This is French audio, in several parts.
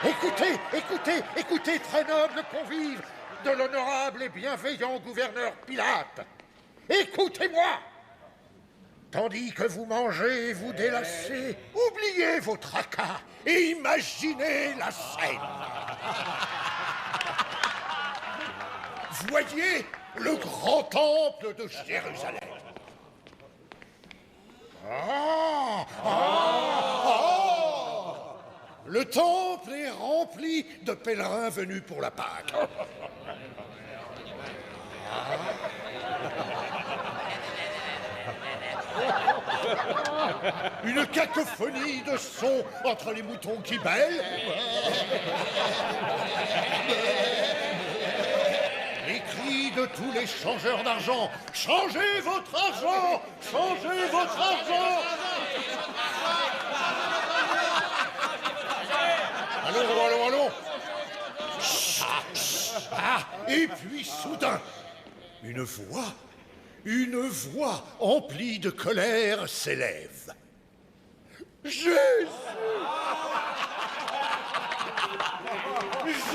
Écoutez, écoutez, écoutez, très noble convive de l'honorable et bienveillant gouverneur Pilate. Écoutez-moi. Tandis que vous mangez et vous délassez, oubliez vos tracas et imaginez la scène. Voyez le grand temple de Jérusalem. Le temple est rempli de pèlerins venus pour la Pâque. Une cacophonie de sons entre les moutons qui bêlent. Les cris de tous les changeurs d'argent. Changez votre argent! Changez votre argent! Allons. Et puis soudain, une voix emplie de colère s'élève. Jésus! Jésus!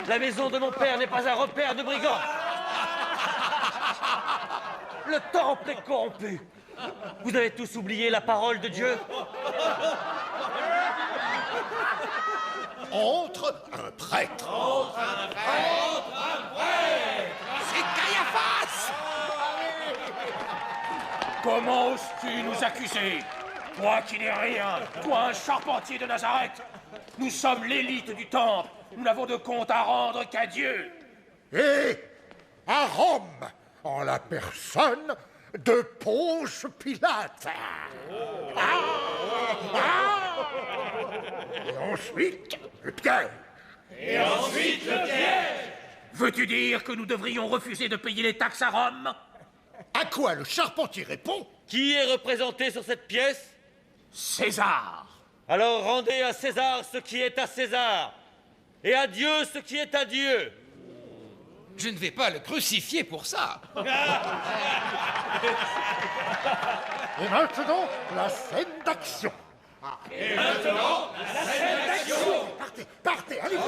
La maison de mon père n'est pas un repère de brigands. Le temple est corrompu. Vous avez tous oublié la parole de Dieu. Entre un prêtre. C'est Caiaphas! Comment oses-tu nous accuser? Toi qui n'es rien, toi un charpentier de Nazareth. Nous sommes l'élite du temple. Nous n'avons de compte à rendre qu'à Dieu. Et à Rome, en la personne de Ponce Pilate. Et ensuite, le piège. Veux-tu dire que nous devrions refuser de payer les taxes à Rome? À quoi le charpentier répond? Qui est représenté sur cette pièce? César. Alors rendez à César ce qui est à César, et à Dieu ce qui est à Dieu. Je ne vais pas le crucifier pour ça. Et maintenant, la scène d'action. Partez, allez-vous.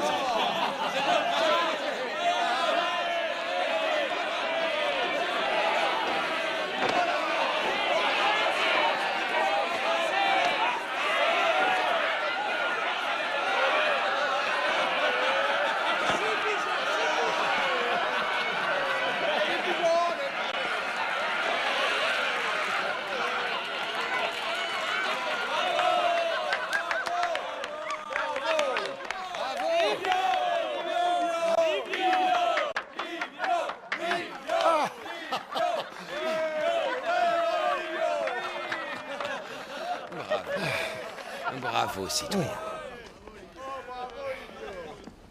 Bravo, citoyen.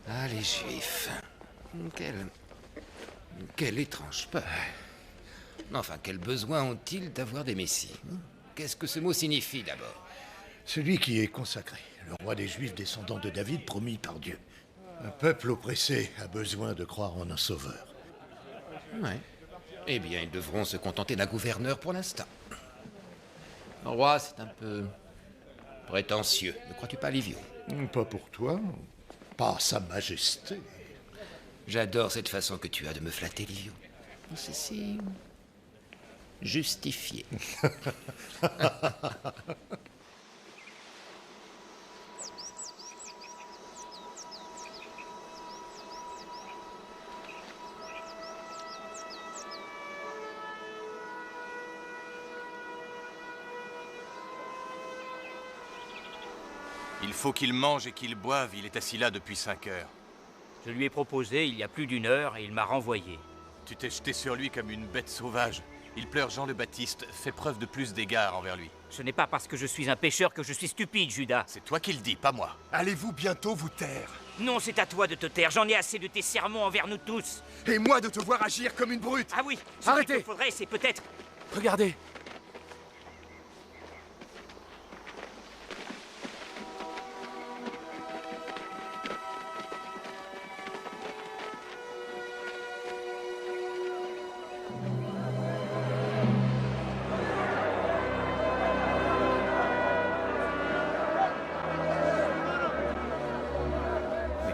Ah, les Juifs. Quel étrange peuple. Enfin, quel besoin ont-ils d'avoir des messies? Qu'est-ce que ce mot signifie, d'abord? Celui qui est consacré, le roi des Juifs descendant de David promis par Dieu. Un peuple oppressé a besoin de croire en un sauveur. Ouais. Eh bien, ils devront se contenter d'un gouverneur pour l'instant. Le roi, c'est un peu prétentieux, ne crois-tu pas, Livio? Pas pour toi, pas sa majesté. J'adore cette façon que tu as de me flatter, Livio. C'est si justifié. Il faut qu'il mange et qu'il boive, il est assis là depuis 5 heures. Je lui ai proposé il y a plus d'1 heure et il m'a renvoyé. Tu t'es jeté sur lui comme une bête sauvage. Il pleure Jean le Baptiste, fais preuve de plus d'égard envers lui. Ce n'est pas parce que je suis un pécheur que je suis stupide, Judas. C'est toi qui le dis, pas moi. Allez-vous bientôt vous taire? Non, c'est à toi de te taire. J'en ai assez de tes sermons envers nous tous. Et moi de te voir agir comme une brute? Ah oui, ce Arrêtez. qu'il te faudrait, c'est peut-être... Regardez.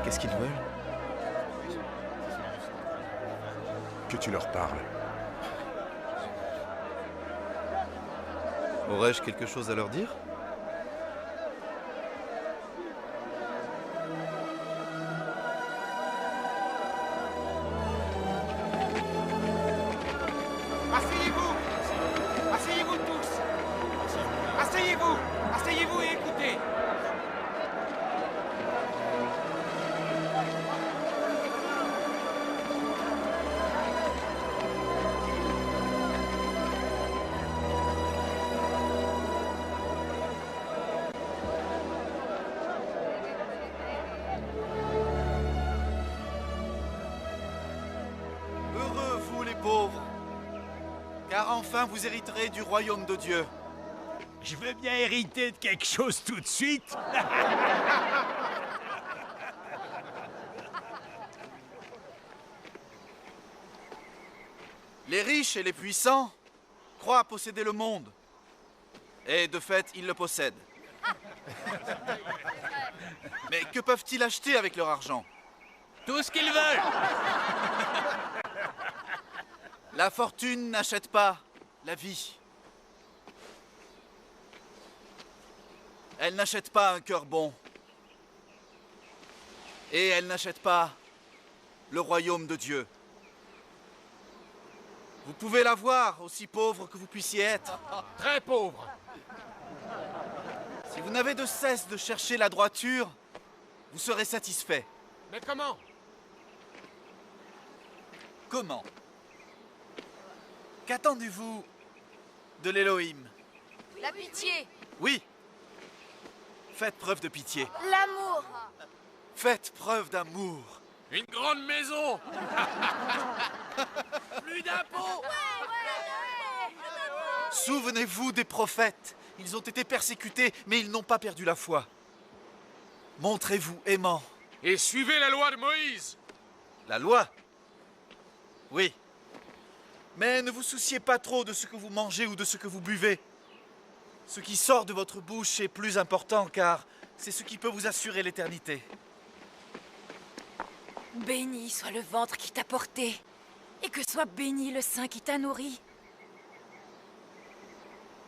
Qu'est-ce qu'ils veulent? Que tu leur parles. Aurais-je quelque chose à leur dire? Asseyez-vous! Asseyez-vous tous! Asseyez-vous! Asseyez-vous et écoutez! Heureux, vous les pauvres, car enfin vous hériterez du royaume de Dieu. Je veux bien hériter de quelque chose tout de suite. Les riches et les puissants croient posséder le monde. Et de fait, ils le possèdent. Mais que peuvent-ils acheter avec leur argent? Tout ce qu'ils veulent. La fortune n'achète pas la vie. Elle n'achète pas un cœur bon. Et elle n'achète pas le royaume de Dieu. Vous pouvez l'avoir, aussi pauvre que vous puissiez être. Très pauvre. Si vous n'avez de cesse de chercher la droiture, vous serez satisfait. Mais comment? Comment? Qu'attendez-vous de l'Élohim? La pitié, Oui. Faites preuve de pitié. l'amour. Faites preuve d'amour. Une grande maison. Plus d'impôts. Souvenez-vous des prophètes. Ils ont été persécutés, mais ils n'ont pas perdu la foi. Montrez-vous aimant. Et suivez la loi de Moïse. La loi? Oui. Mais ne vous souciez pas trop de ce que vous mangez ou de ce que vous buvez. Ce qui sort de votre bouche est plus important, car c'est ce qui peut vous assurer l'éternité. Béni soit le ventre qui t'a porté, et que soit béni le sein qui t'a nourri.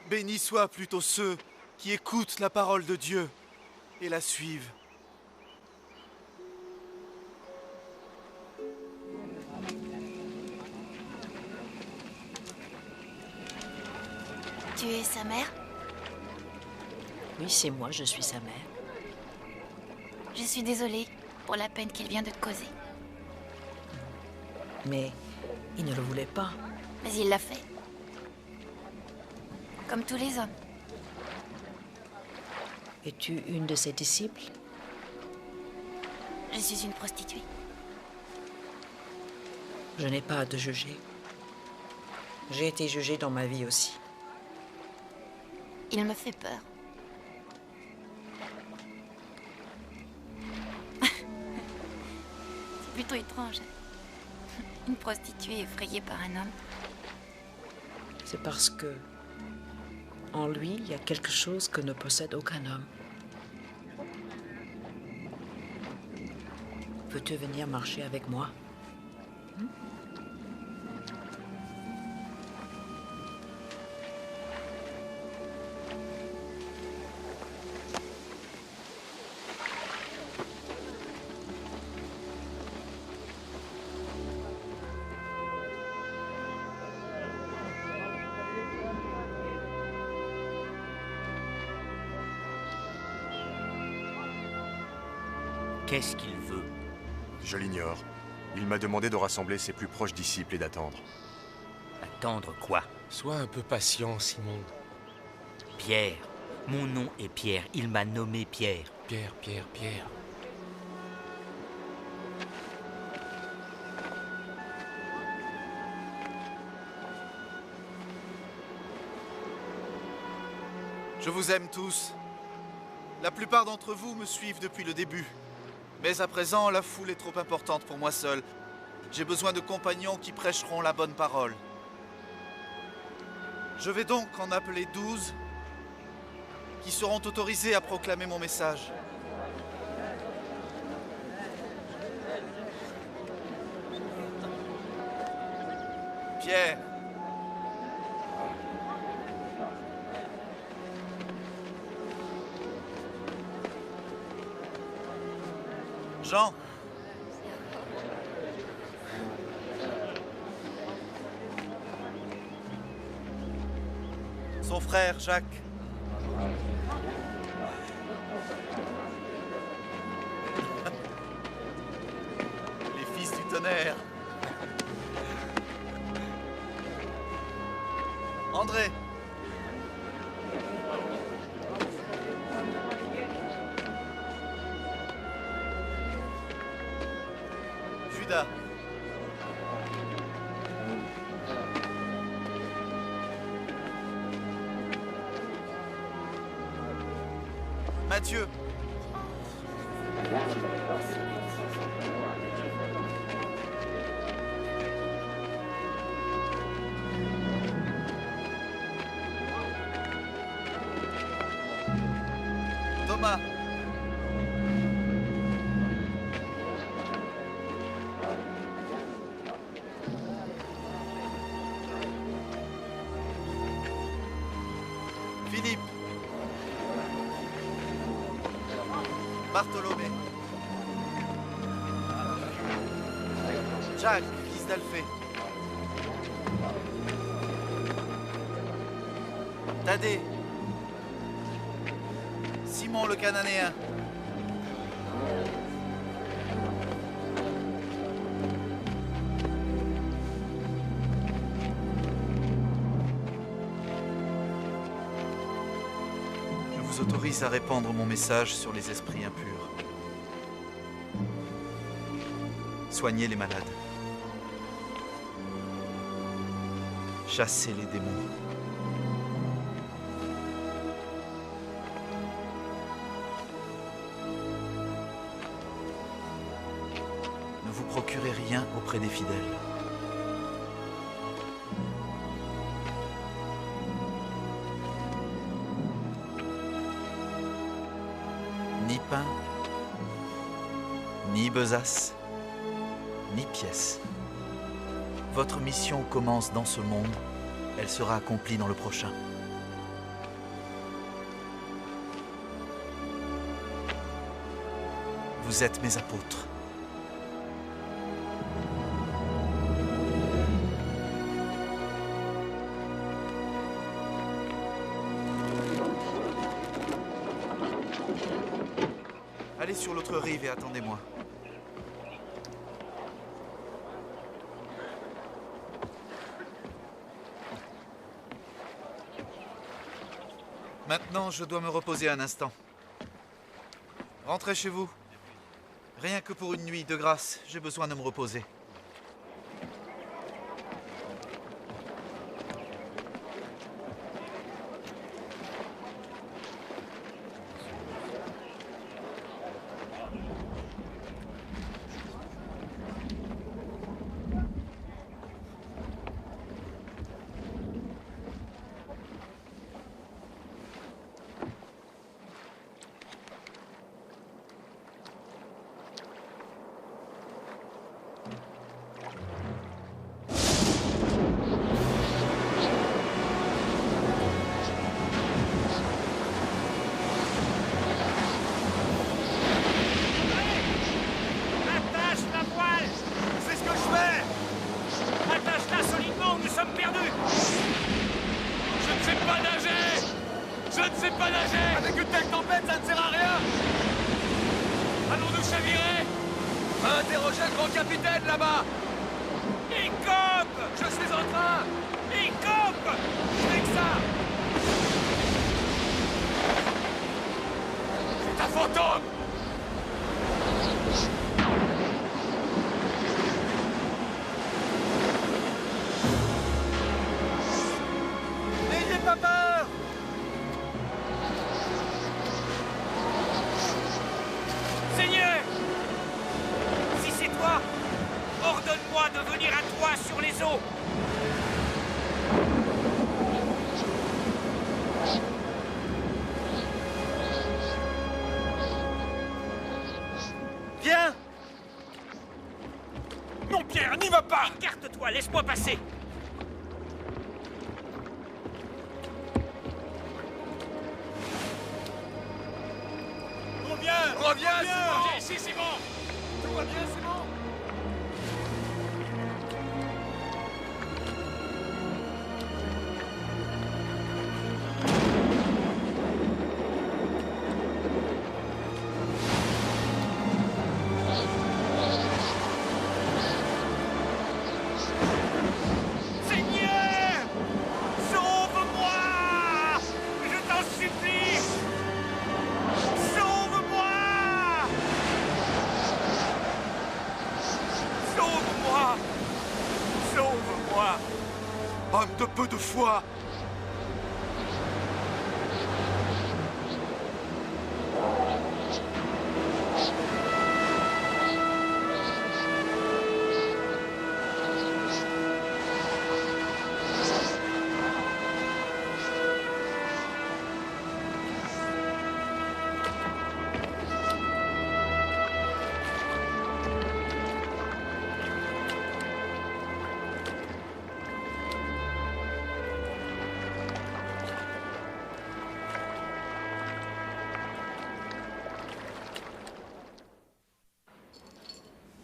Bénis soient plutôt ceux qui écoutent la parole de Dieu et la suivent. Tu es sa mère? Oui, c'est moi, je suis sa mère. Je suis désolée pour la peine qu'il vient de te causer. Mais il ne le voulait pas. Mais il l'a fait. Comme tous les hommes. Es-tu une de ses disciples? Je suis une prostituée. Je n'ai pas à te juger. J'ai été jugée dans ma vie aussi. Il me fait peur. C'est plutôt étrange. Une prostituée effrayée par un homme. C'est parce que, en lui, il y a quelque chose que ne possède aucun homme. Veux-tu venir marcher avec moi? Qu'est-ce qu'il veut? Je l'ignore. Il m'a demandé de rassembler ses plus proches disciples et d'attendre. Attendre quoi? Sois un peu patient, Simon. Pierre. Mon nom est Pierre. Il m'a nommé Pierre. Pierre, Pierre, Pierre. Je vous aime tous. La plupart d'entre vous me suivent depuis le début. Mais à présent, la foule est trop importante pour moi seul. J'ai besoin de compagnons qui prêcheront la bonne parole. Je vais donc en appeler 12 qui seront autorisés à proclamer mon message. Pierre. Jean. Son frère, Jacques. Les fils du tonnerre. André. Judas. Mathieu. Thomas. Philippe. Bartholomé. Jacques, fils d'Alphée. Thaddée. Simon le Cananéen. Je vous autorise à répandre mon message sur les esprits impurs. Soignez les malades. Chassez les démons. Ne vous procurez rien auprès des fidèles. Ni pain, ni besace, ni pièce. Votre mission commence dans ce monde, elle sera accomplie dans le prochain. Vous êtes mes apôtres. Allez sur l'autre rive et attendez-moi. Maintenant, je dois me reposer un instant. Rentrez chez vous. Rien que pour une nuit, de grâce, j'ai besoin de me reposer. Laisse-moi passer! Reviens, Simon! Ici, Simon! Tout va bien, Simon? Seigneur! Sauve-moi! Je t'en supplie! Sauve-moi! Sauve-moi! Sauve-moi! Homme de peu de foi!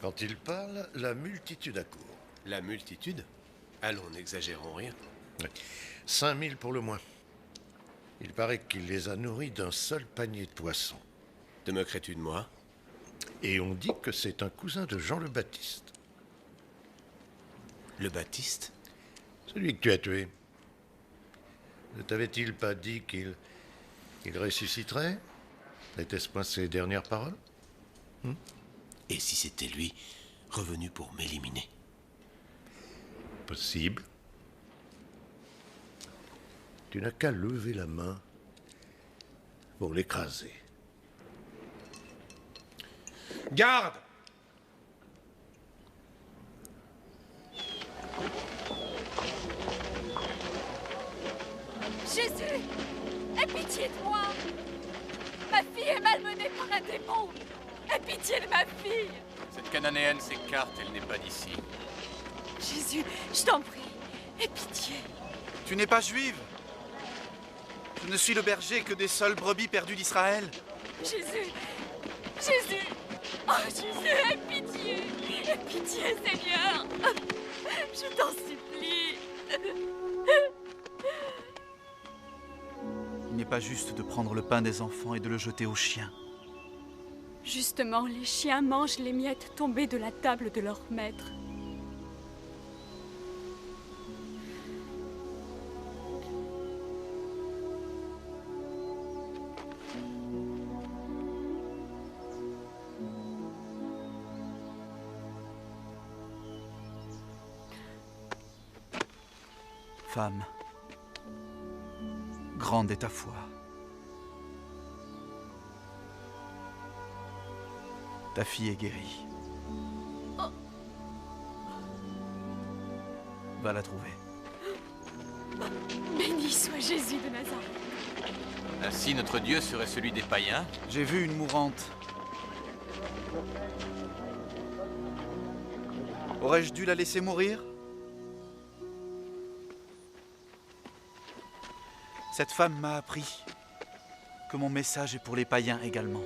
Quand il parle, la multitude accourt. La multitude? Allons, n'exagérons rien. 5000 pour le moins. Il paraît qu'il les a nourris d'un seul panier de poissons. Te moquerais-tu de moi? Et on dit que c'est un cousin de Jean le Baptiste. Le Baptiste? Celui que tu as tué. Ne t'avait-il pas dit qu'il ressusciterait? N'était-ce pas ses dernières paroles? Et si c'était lui, revenu pour m'éliminer? Possible. Tu n'as qu'à lever la main pour l'écraser. Garde! Jésus! Aie pitié de moi! Ma fille est malmenée par un démon! Aie pitié de ma fille! Cette cananéenne s'écarte, elle n'est pas d'ici. Jésus, je t'en prie, aie pitié! Tu n'es pas juive. Je ne suis le berger que des seules brebis perdues d'Israël. Jésus! Jésus! Oh Jésus, aie pitié! Aie pitié, Seigneur! Je t'en supplie! Il n'est pas juste de prendre le pain des enfants et de le jeter aux chiens. Justement, les chiens mangent les miettes tombées de la table de leur maître. Femme, grande est ta foi. Ta fille est guérie. Va la trouver. Béni soit Jésus de Nazareth. Ainsi, notre Dieu serait celui des païens? J'ai vu une mourante. Aurais-je dû la laisser mourir? Cette femme m'a appris que mon message est pour les païens également.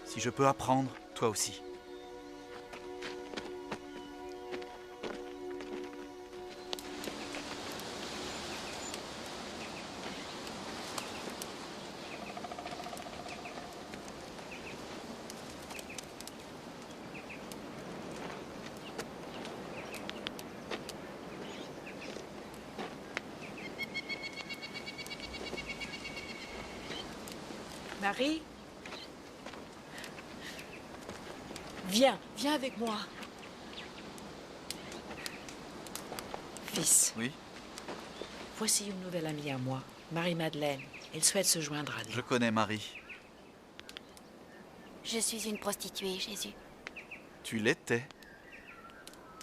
Si je peux apprendre, toi aussi. Marie? Viens, viens avec moi. Fils. Oui? Voici une nouvelle amie à moi, Marie-Madeleine. Elle souhaite se joindre à nous. Je connais Marie. Je suis une prostituée, Jésus. Tu l'étais.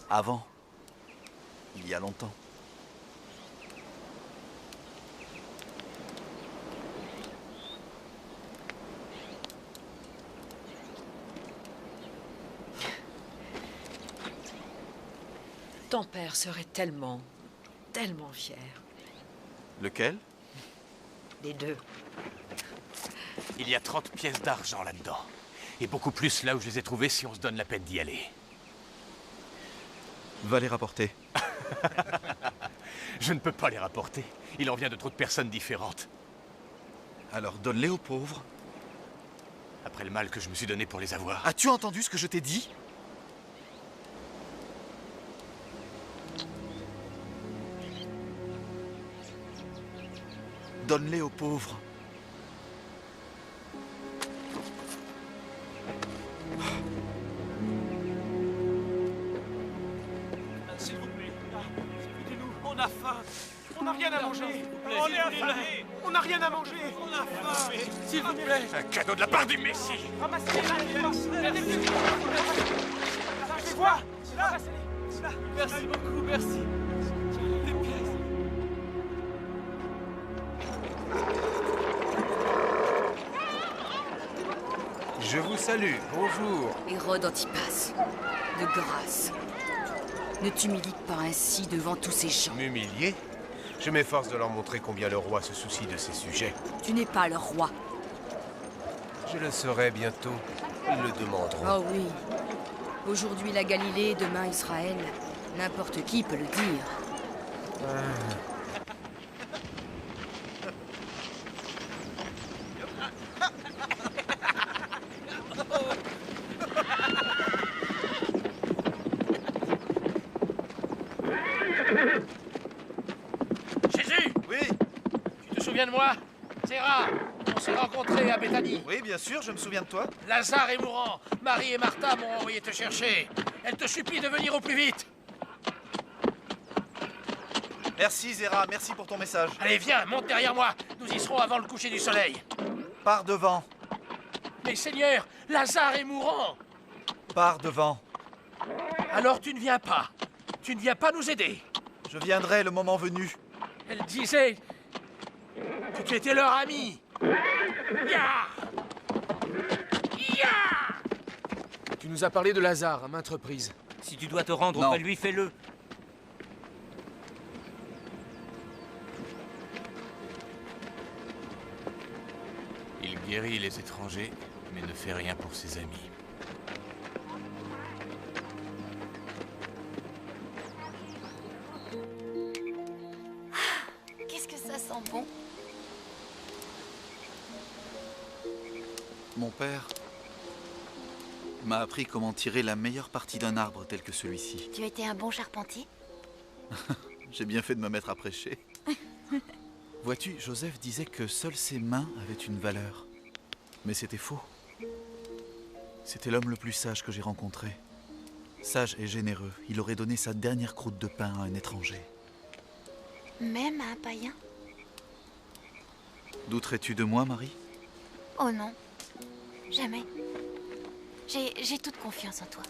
Avant. Il y a longtemps. Ton père serait tellement, tellement fier. Lequel? Les deux. Il y a 30 pièces d'argent là-dedans. Et beaucoup plus là où je les ai trouvées si on se donne la peine d'y aller. Va les rapporter. Je ne peux pas les rapporter. Il en vient de trop de personnes différentes. Alors donne-les aux pauvres. Après le mal que je me suis donné pour les avoir. As-tu entendu ce que je t'ai dit? Donne-les aux pauvres. S'il vous plaît, écoutez-nous, on a faim. On n'a rien à manger. On est affamés. On n'a rien à manger. On a faim. S'il vous plaît. Un cadeau de la part du Messie. Ramassez-les. Je vois. Merci beaucoup, merci. Les pièces. Je vous salue, bonjour. Hérode Antipas, de grâce, ne t'humilie pas ainsi devant tous ces gens. M'humilier? Je m'efforce de leur montrer combien le roi se soucie de ses sujets. Tu n'es pas leur roi. Je le saurai bientôt. Ils le demanderont. Oh oui. Aujourd'hui la Galilée, demain Israël. N'importe qui peut le dire. Jésus! Oui? Tu te souviens de moi? Zéra, on s'est rencontrés à Béthanie. Oui, bien sûr, je me souviens de toi. Lazare est mourant. Marie et Martha m'ont envoyé te chercher. Elles te supplient de venir au plus vite. Merci, Zéra, merci pour ton message. Allez, viens, monte derrière moi. Nous y serons avant le coucher du soleil. Pars devant. Mais Seigneur, Lazare est mourant. Pars devant. Alors tu ne viens pas. Tu ne viens pas nous aider. Je viendrai le moment venu. Elle disait que tu étais leur ami. Ya! Ya! Tu nous as parlé de Lazare à maintes reprises. Si tu dois te rendre Non. auprès de lui, fais-le. Il guérit les étrangers, mais ne fait rien pour ses amis. Qu'est-ce que ça sent bon? Mon père m'a appris comment tirer la meilleure partie d'un arbre tel que celui-ci. Tu étais un bon charpentier? J'ai bien fait de me mettre à prêcher. Vois-tu, Joseph disait que seules ses mains avaient une valeur. Mais c'était faux. C'était l'homme le plus sage que j'ai rencontré. Sage et généreux, il aurait donné sa dernière croûte de pain à un étranger. Même à un païen? Douterais-tu de moi, Marie? Oh non, jamais. J'ai toute confiance en toi.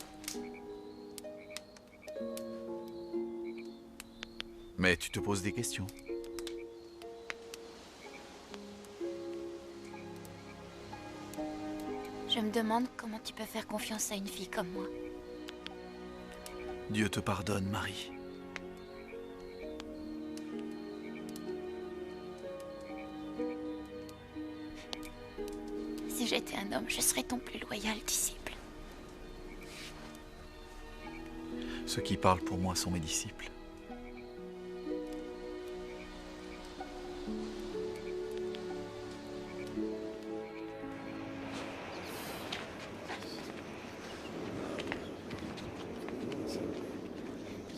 Mais tu te poses des questions. Je me demande comment tu peux faire confiance à une fille comme moi. Dieu te pardonne, Marie. Si j'étais un homme, je serais ton plus loyal disciple. Ceux qui parlent pour moi sont mes disciples.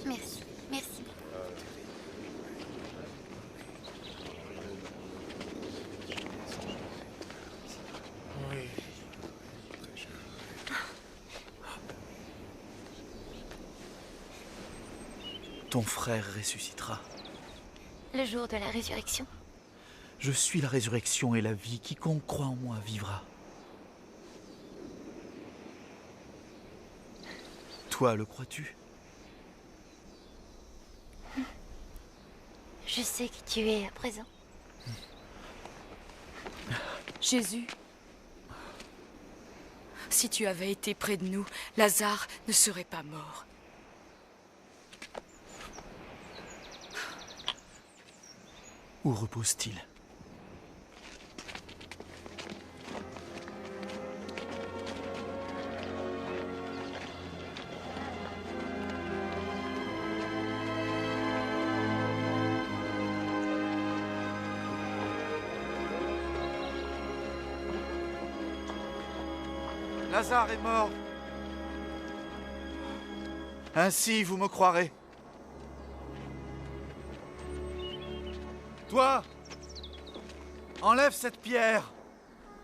Merci, merci. Ton frère ressuscitera. Le jour de la résurrection? Je suis la résurrection et la vie. Quiconque croit en moi vivra. Toi, le crois-tu? Je sais qui tu es à présent. Jésus, si tu avais été près de nous, Lazare ne serait pas mort. Où repose-t-il? Lazare est mort. Ainsi, vous me croirez. Toi, enlève cette pierre.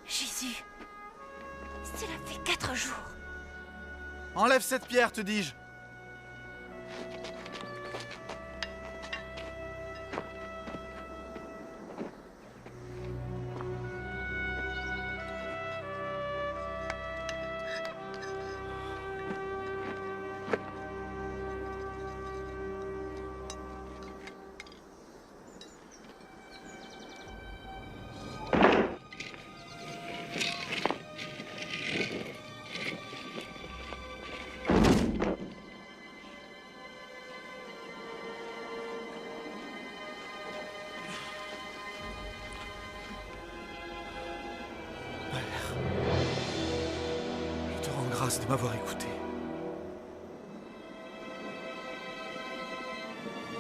Jésus, cela fait 4 jours. Enlève cette pierre, te dis-je. De m'avoir écouté.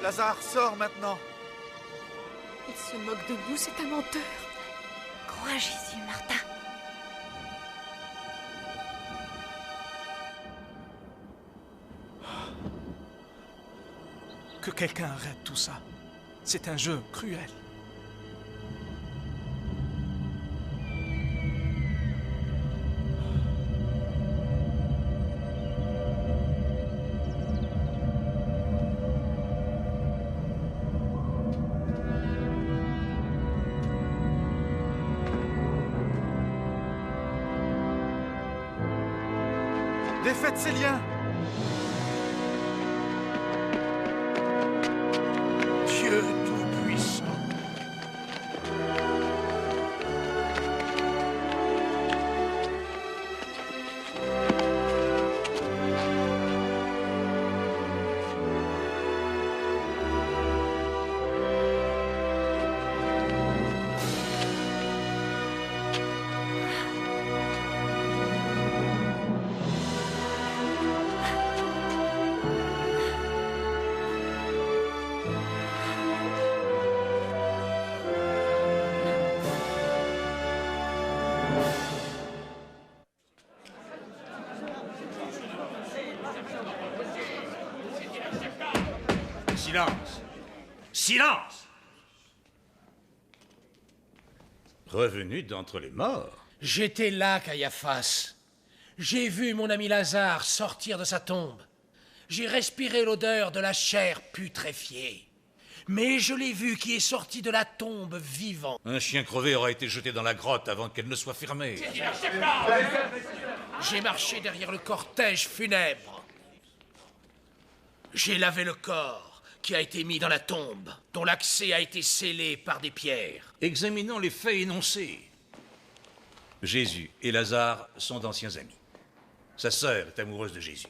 Lazare, sors maintenant. Il se moque de nous, c'est un menteur. Crois Jésus, Martha. Que quelqu'un arrête tout ça. C'est un jeu cruel. Défaites ces liens. Dieu Tout-Puissant. Silence! Silence! Revenu d'entre les morts? J'étais là, Caiaphas. J'ai vu mon ami Lazare sortir de sa tombe. J'ai respiré l'odeur de la chair putréfiée. Mais je l'ai vu qui est sorti de la tombe vivant. Un chien crevé aura été jeté dans la grotte avant qu'elle ne soit fermée. J'ai marché derrière le cortège funèbre. J'ai lavé le corps qui a été mis dans la tombe, dont l'accès a été scellé par des pierres. Examinons les faits énoncés. Jésus et Lazare sont d'anciens amis. Sa sœur est amoureuse de Jésus,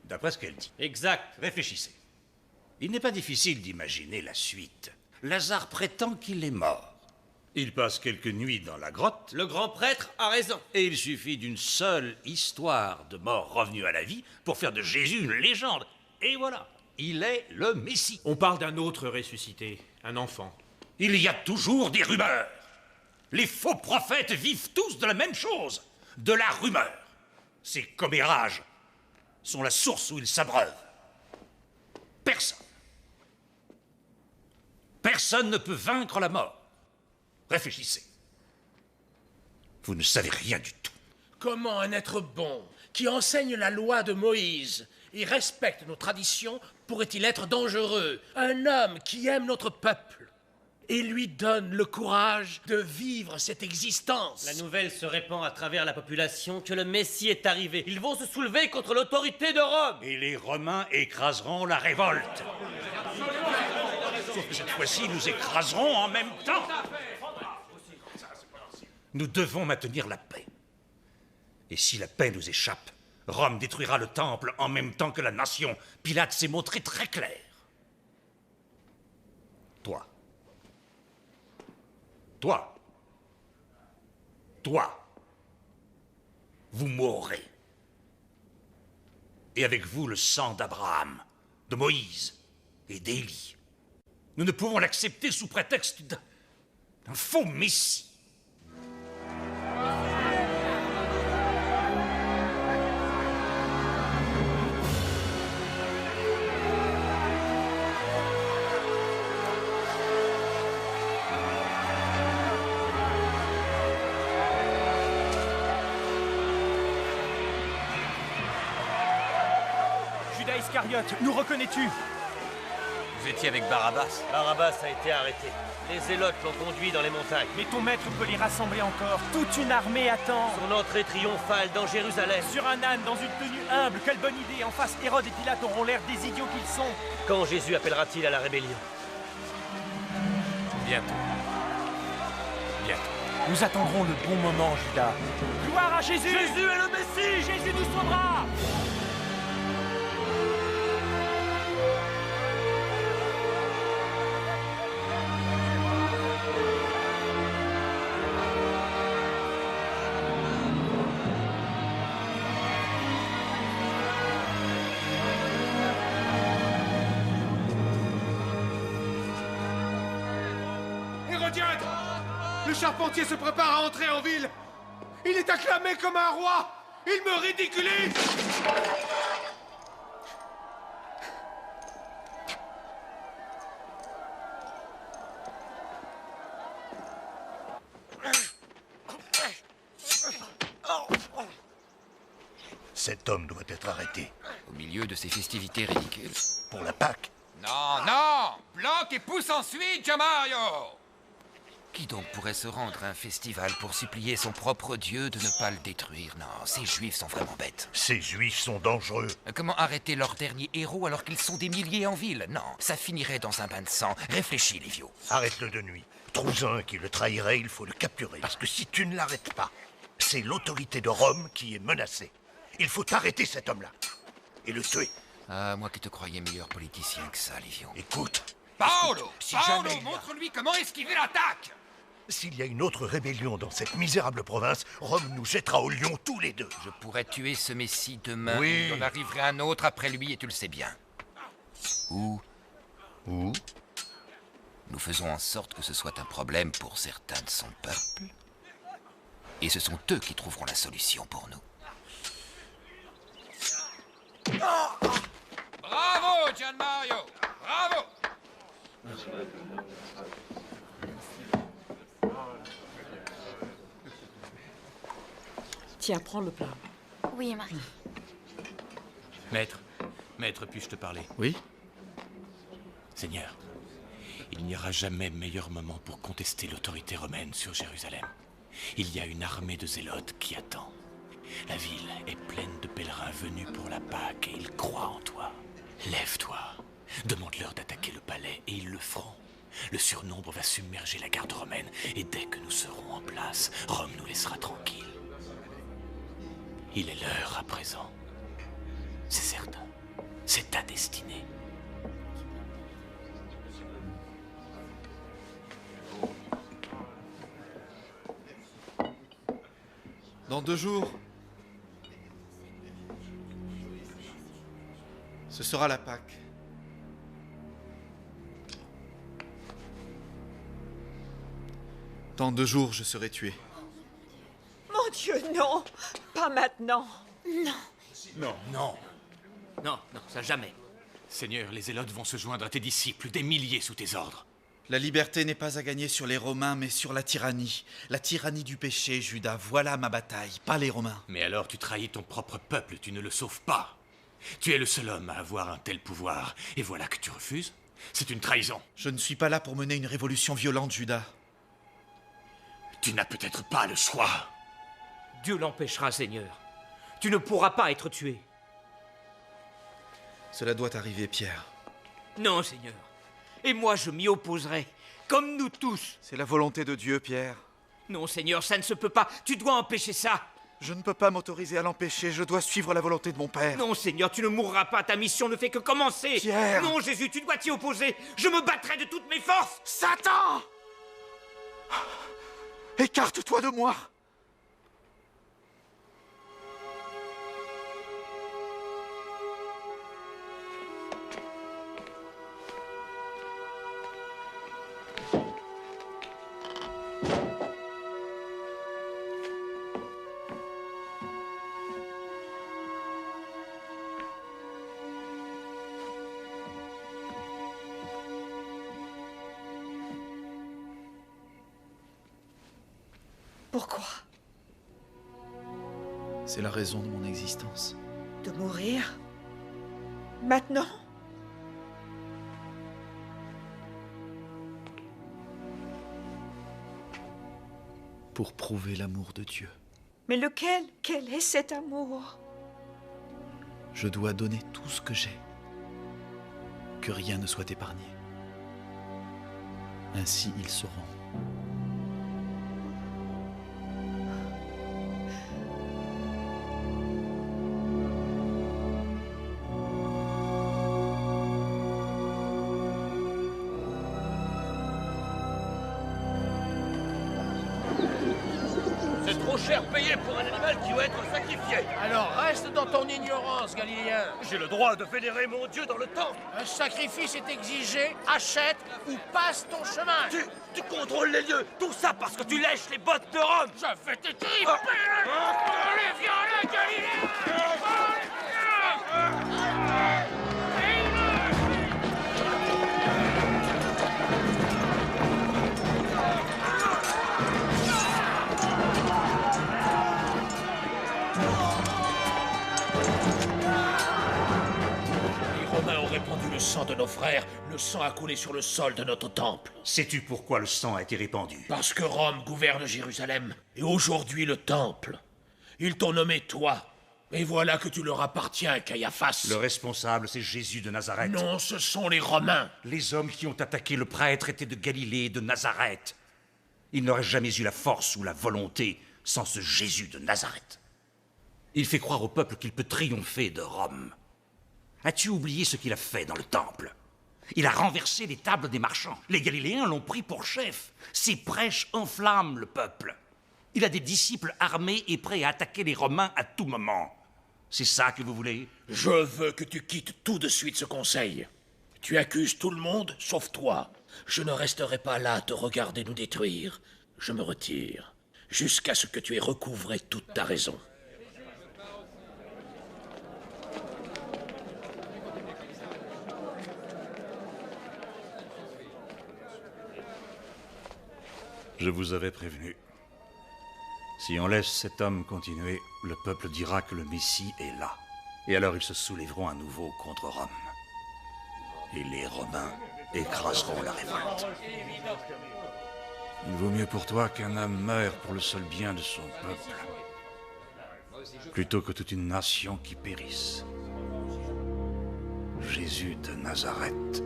d'après ce qu'elle dit. Exact. Réfléchissez. Il n'est pas difficile d'imaginer la suite. Lazare prétend qu'il est mort. Il passe quelques nuits dans la grotte. Le grand prêtre a raison. Et il suffit d'une seule histoire de mort revenue à la vie pour faire de Jésus une légende. Et voilà, il est le Messie. On parle d'un autre ressuscité, un enfant. Il y a toujours des rumeurs. Les faux prophètes vivent tous de la même chose, de la rumeur. Ces commérages sont la source où ils s'abreuvent. Personne ne peut vaincre la mort. Réfléchissez. Vous ne savez rien du tout. Comment un être bon, qui enseigne la loi de Moïse et respecte nos traditions, pourrait-il être dangereux? Un homme qui aime notre peuple et lui donne le courage de vivre cette existence. La nouvelle se répand à travers la population que le Messie est arrivé. Ils vont se soulever contre l'autorité de Rome. Et les Romains écraseront la révolte. Sauf que cette fois-ci, nous écraserons en même temps. Nous devons maintenir la paix. Et si la paix nous échappe, Rome détruira le temple en même temps que la nation. Pilate s'est montré très clair. Toi, vous mourrez. Et avec vous le sang d'Abraham, de Moïse et d'Élie. Nous ne pouvons l'accepter sous prétexte d'un faux messie. Judas Iscariote, nous reconnais-tu? Vous étiez avec Barabbas. Barabbas a été arrêté. Les zélotes l'ont conduit dans les montagnes. Mais ton maître peut les rassembler encore. Toute une armée attend. Son entrée triomphale dans Jérusalem. Sur un âne, dans une tenue humble, quelle bonne idée. En face, Hérode et Pilate auront l'air des idiots qu'ils sont. Quand Jésus appellera-t-il à la rébellion? Bientôt. Bientôt. Nous attendrons le bon moment, Judas. Gloire à Jésus! Jésus est le Messie! Jésus nous sauvera! Hérodiade! Le charpentier se prépare à entrer en ville. Il est acclamé comme un roi. Il me ridiculise. Cet homme doit être arrêté. Au milieu de ces festivités ridicules. Pour la Pâque. Non, non! Bloque et pousse ensuite, Gianmario! Qui donc pourrait se rendre à un festival pour supplier son propre Dieu de ne pas le détruire? Non, ces Juifs sont vraiment bêtes. Ces Juifs sont dangereux. Comment arrêter leur dernier héros alors qu'ils sont des milliers en ville? Non, ça finirait dans un bain de sang. Réfléchis, Livio. Arrête-le de nuit. Trouve un qui le trahirait, il faut le capturer. Parce que si tu ne l'arrêtes pas, c'est l'autorité de Rome qui est menacée. Il faut arrêter cet homme-là et le tuer. Ah, moi qui te croyais meilleur politicien que ça, Livio. Écoute. Paolo! Si Paolo, jamais montre-lui comment esquiver l'attaque! S'il y a une autre rébellion dans cette misérable province, Rome nous jettera au lion tous les deux. Je pourrais tuer ce Messie demain. Oui. Il en arriverait un autre après lui et tu le sais bien. Ou nous faisons en sorte que ce soit un problème pour certains de son peuple. Et ce sont eux qui trouveront la solution pour nous. Bravo, Gianmario! Bravo! Tiens, prends le plat. Oui, Marie. Maître, puis-je te parler? Oui? Seigneur, il n'y aura jamais meilleur moment pour contester l'autorité romaine sur Jérusalem. Il y a une armée de zélotes qui attend. La ville est pleine de pèlerins venus pour la Pâque et ils croient en toi. Lève-toi, demande-leur d'attaquer le palais et ils le feront. Le surnombre va submerger la garde romaine et dès que nous serons en place, Rome nous laissera tranquilles. Il est l'heure à présent. C'est certain. C'est ta destinée. Dans 2 jours, ce sera la Pâque. Dans 2 jours, je serai tué. Mon Dieu, non! Pas maintenant! Non. Non. Non. Non, non, ça jamais. Seigneur, les zélotes vont se joindre à tes disciples, des milliers sous tes ordres. La liberté n'est pas à gagner sur les Romains, mais sur la tyrannie. La tyrannie du péché, Judas. Voilà ma bataille, pas les Romains. Mais alors tu trahis ton propre peuple, tu ne le sauves pas. Tu es le seul homme à avoir un tel pouvoir, et voilà que tu refuses? C'est une trahison. Je ne suis pas là pour mener une révolution violente, Judas. Tu n'as peut-être pas le choix. Dieu l'empêchera, Seigneur. Tu ne pourras pas être tué. Cela doit arriver, Pierre. Non, Seigneur. Et moi, je m'y opposerai, comme nous tous. C'est la volonté de Dieu, Pierre. Non, Seigneur, ça ne se peut pas. Tu dois empêcher ça. Je ne peux pas m'autoriser à l'empêcher. Je dois suivre la volonté de mon Père. Non, Seigneur, tu ne mourras pas. Ta mission ne fait que commencer. Pierre! Non, Jésus, tu dois t'y opposer. Je me battrai de toutes mes forces. Satan! Écarte-toi de moi! Pourquoi? C'est la raison de mon existence. De mourir? Maintenant? Pour prouver l'amour de Dieu. Mais lequel? Quel est cet amour? Je dois donner tout ce que j'ai. Que rien ne soit épargné. Ainsi ils sauront. C'est trop cher payé pour un animal qui doit être sacrifié. Alors reste dans ton ignorance, Galiléen. J'ai le droit de vénérer mon Dieu dans le temple. Un sacrifice est exigé, achète ou passe ton chemin. Tu contrôles les lieux, tout ça parce que tu lèches les bottes de Rome. Je vais te tripper. Allez, viens là, Galiléen. Répandu le sang de nos frères, le sang a coulé sur le sol de notre temple. Sais-tu pourquoi le sang a été répandu? Parce que Rome gouverne Jérusalem, et aujourd'hui le temple. Ils t'ont nommé toi, et voilà que tu leur appartiens, Caiaphas. Le responsable, c'est Jésus de Nazareth. Non, ce sont les Romains. Les hommes qui ont attaqué le prêtre étaient de Galilée et de Nazareth. Ils n'auraient jamais eu la force ou la volonté sans ce Jésus de Nazareth. Il fait croire au peuple qu'il peut triompher de Rome. As-tu oublié ce qu'il a fait dans le temple? Il a renversé les tables des marchands. Les Galiléens l'ont pris pour chef. Ses prêches enflamment le peuple. Il a des disciples armés et prêts à attaquer les Romains à tout moment. C'est ça que vous voulez? Je veux que tu quittes tout de suite ce conseil. Tu accuses tout le monde, sauf toi. Je ne resterai pas là à te regarder nous détruire. Je me retire, jusqu'à ce que tu aies recouvré toute ta raison. Je vous avais prévenu. Si on laisse cet homme continuer, le peuple dira que le Messie est là. Et alors ils se soulèveront à nouveau contre Rome. Et les Romains écraseront la révolte. Il vaut mieux pour toi qu'un homme meure pour le seul bien de son peuple, plutôt que toute une nation qui périsse. Jésus de Nazareth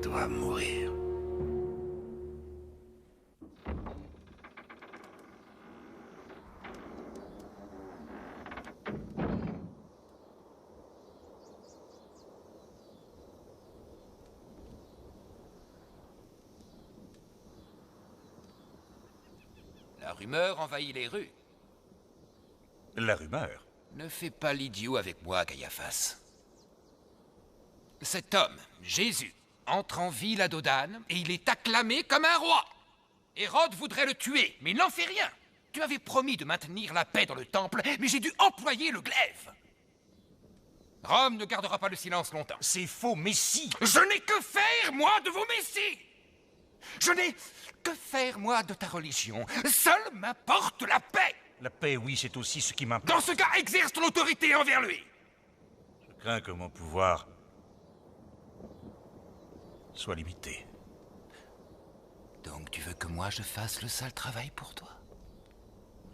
doit mourir. La rumeur envahit les rues. La rumeur? Ne fais pas l'idiot avec moi, Caiaphas. Cet homme, Jésus, entre en ville à Dodane et il est acclamé comme un roi. Hérode voudrait le tuer, mais il n'en fait rien. Tu avais promis de maintenir la paix dans le temple, mais j'ai dû employer le glaive. Rome ne gardera pas le silence longtemps. C'est faux, Messie. Je n'ai que faire, moi, de vos messies. Je n'ai que faire, moi, de ta religion. Seul m'importe la paix. La paix, oui, c'est aussi ce qui m'importe. Dans ce cas, exerce ton autorité envers lui. Je crains que mon pouvoir soit limité. Donc tu veux que moi je fasse le sale travail pour toi?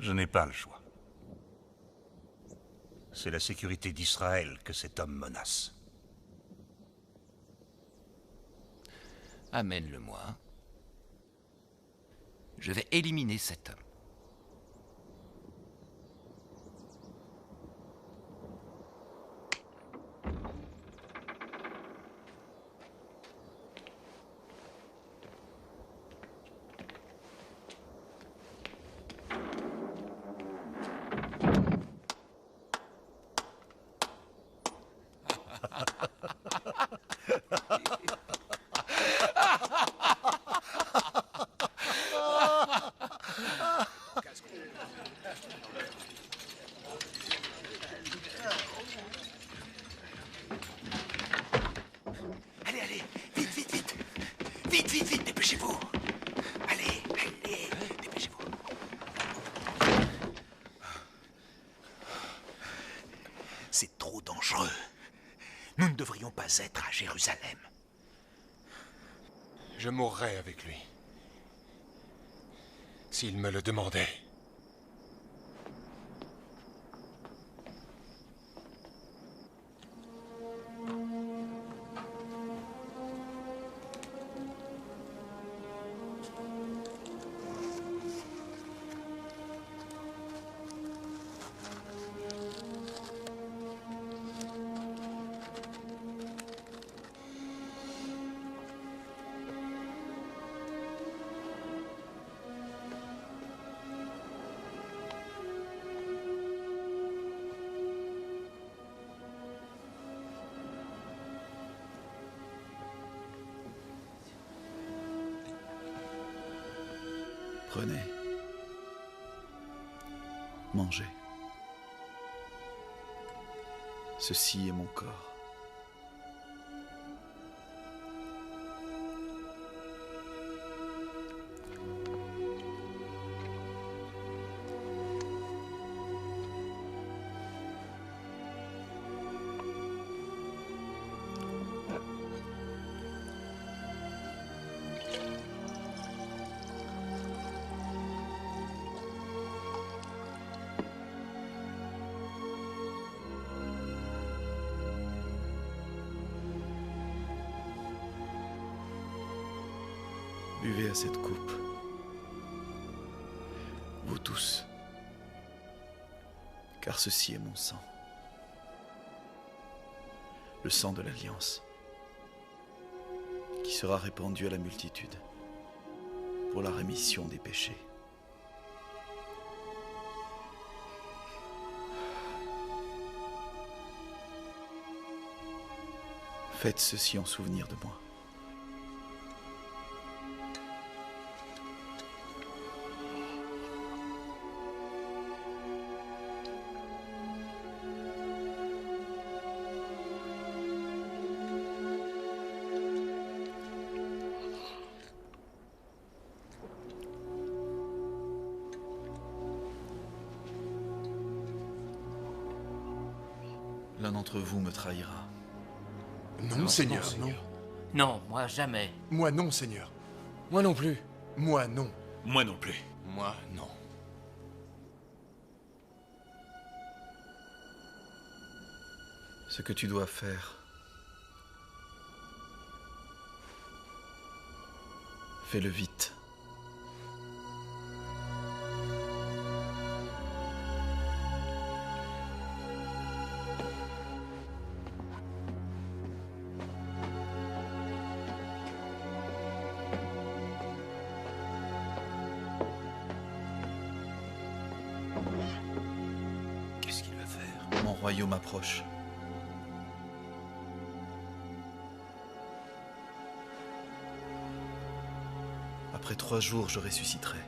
Je n'ai pas le choix. C'est la sécurité d'Israël que cet homme menace. Amène-le-moi. Je vais éliminer cet homme. Vite, dépêchez-vous. Allez, dépêchez-vous. C'est trop dangereux. dangereux. Nous ne devrions pas être à Jérusalem. Je mourrais avec lui. S'il me le demandait. Prenez. Mangez. Ceci est mon corps. Buvez à cette coupe. Vous tous. Car ceci est mon sang. Le sang de l'Alliance. Qui sera répandu à la multitude. Pour la rémission des péchés. Faites ceci en souvenir de moi. L'un d'entre vous me trahira. Non, Seigneur, non. Non, moi jamais. Moi non, Seigneur. Moi non plus. Moi non. Moi non plus. Moi, non. Ce que tu dois faire, fais-le vite. Qu'est-ce qu'il va faire? Mon royaume approche. Après 3 jours, je ressusciterai.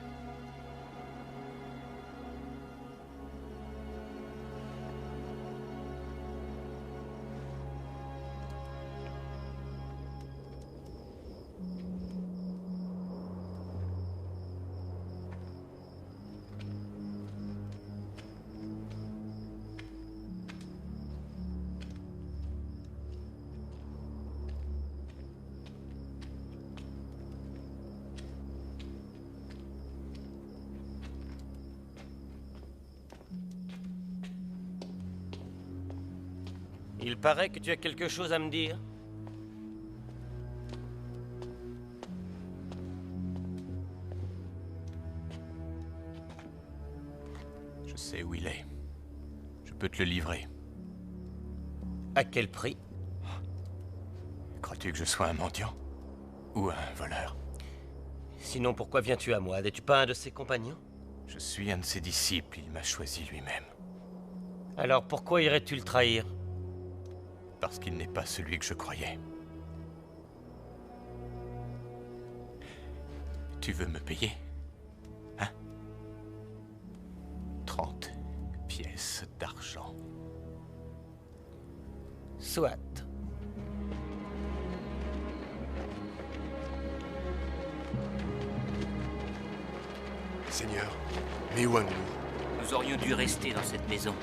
Il paraît que tu as quelque chose à me dire. Je sais où il est. Je peux te le livrer. À quel prix? Crois-tu que je sois un mendiant? Ou un voleur? Sinon, pourquoi viens-tu à moi? N'es-tu pas un de ses compagnons? Je suis un de ses disciples, il m'a choisi lui-même. Alors pourquoi irais-tu le trahir? Parce qu'il n'est pas celui que je croyais. Tu veux me payer? Hein? 30 pièces d'argent. Soit. Seigneur, mais où allons-nous? Nous aurions dû rester dans cette maison.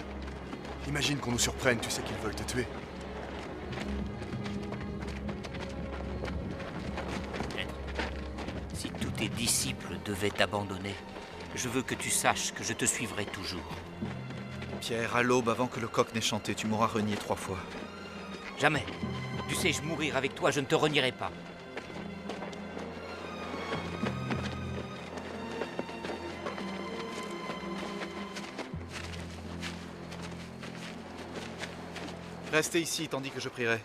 Imagine qu'on nous surprenne, tu sais qu'ils veulent te tuer. Si tous tes disciples devaient t'abandonner, je veux que tu saches que je te suivrai toujours. Pierre, à l'aube, avant que le coq n'ait chanté, tu m'auras renié 3 fois. Jamais. Dussé-je mourir avec toi, je ne te renierai pas. Restez ici tandis que je prierai.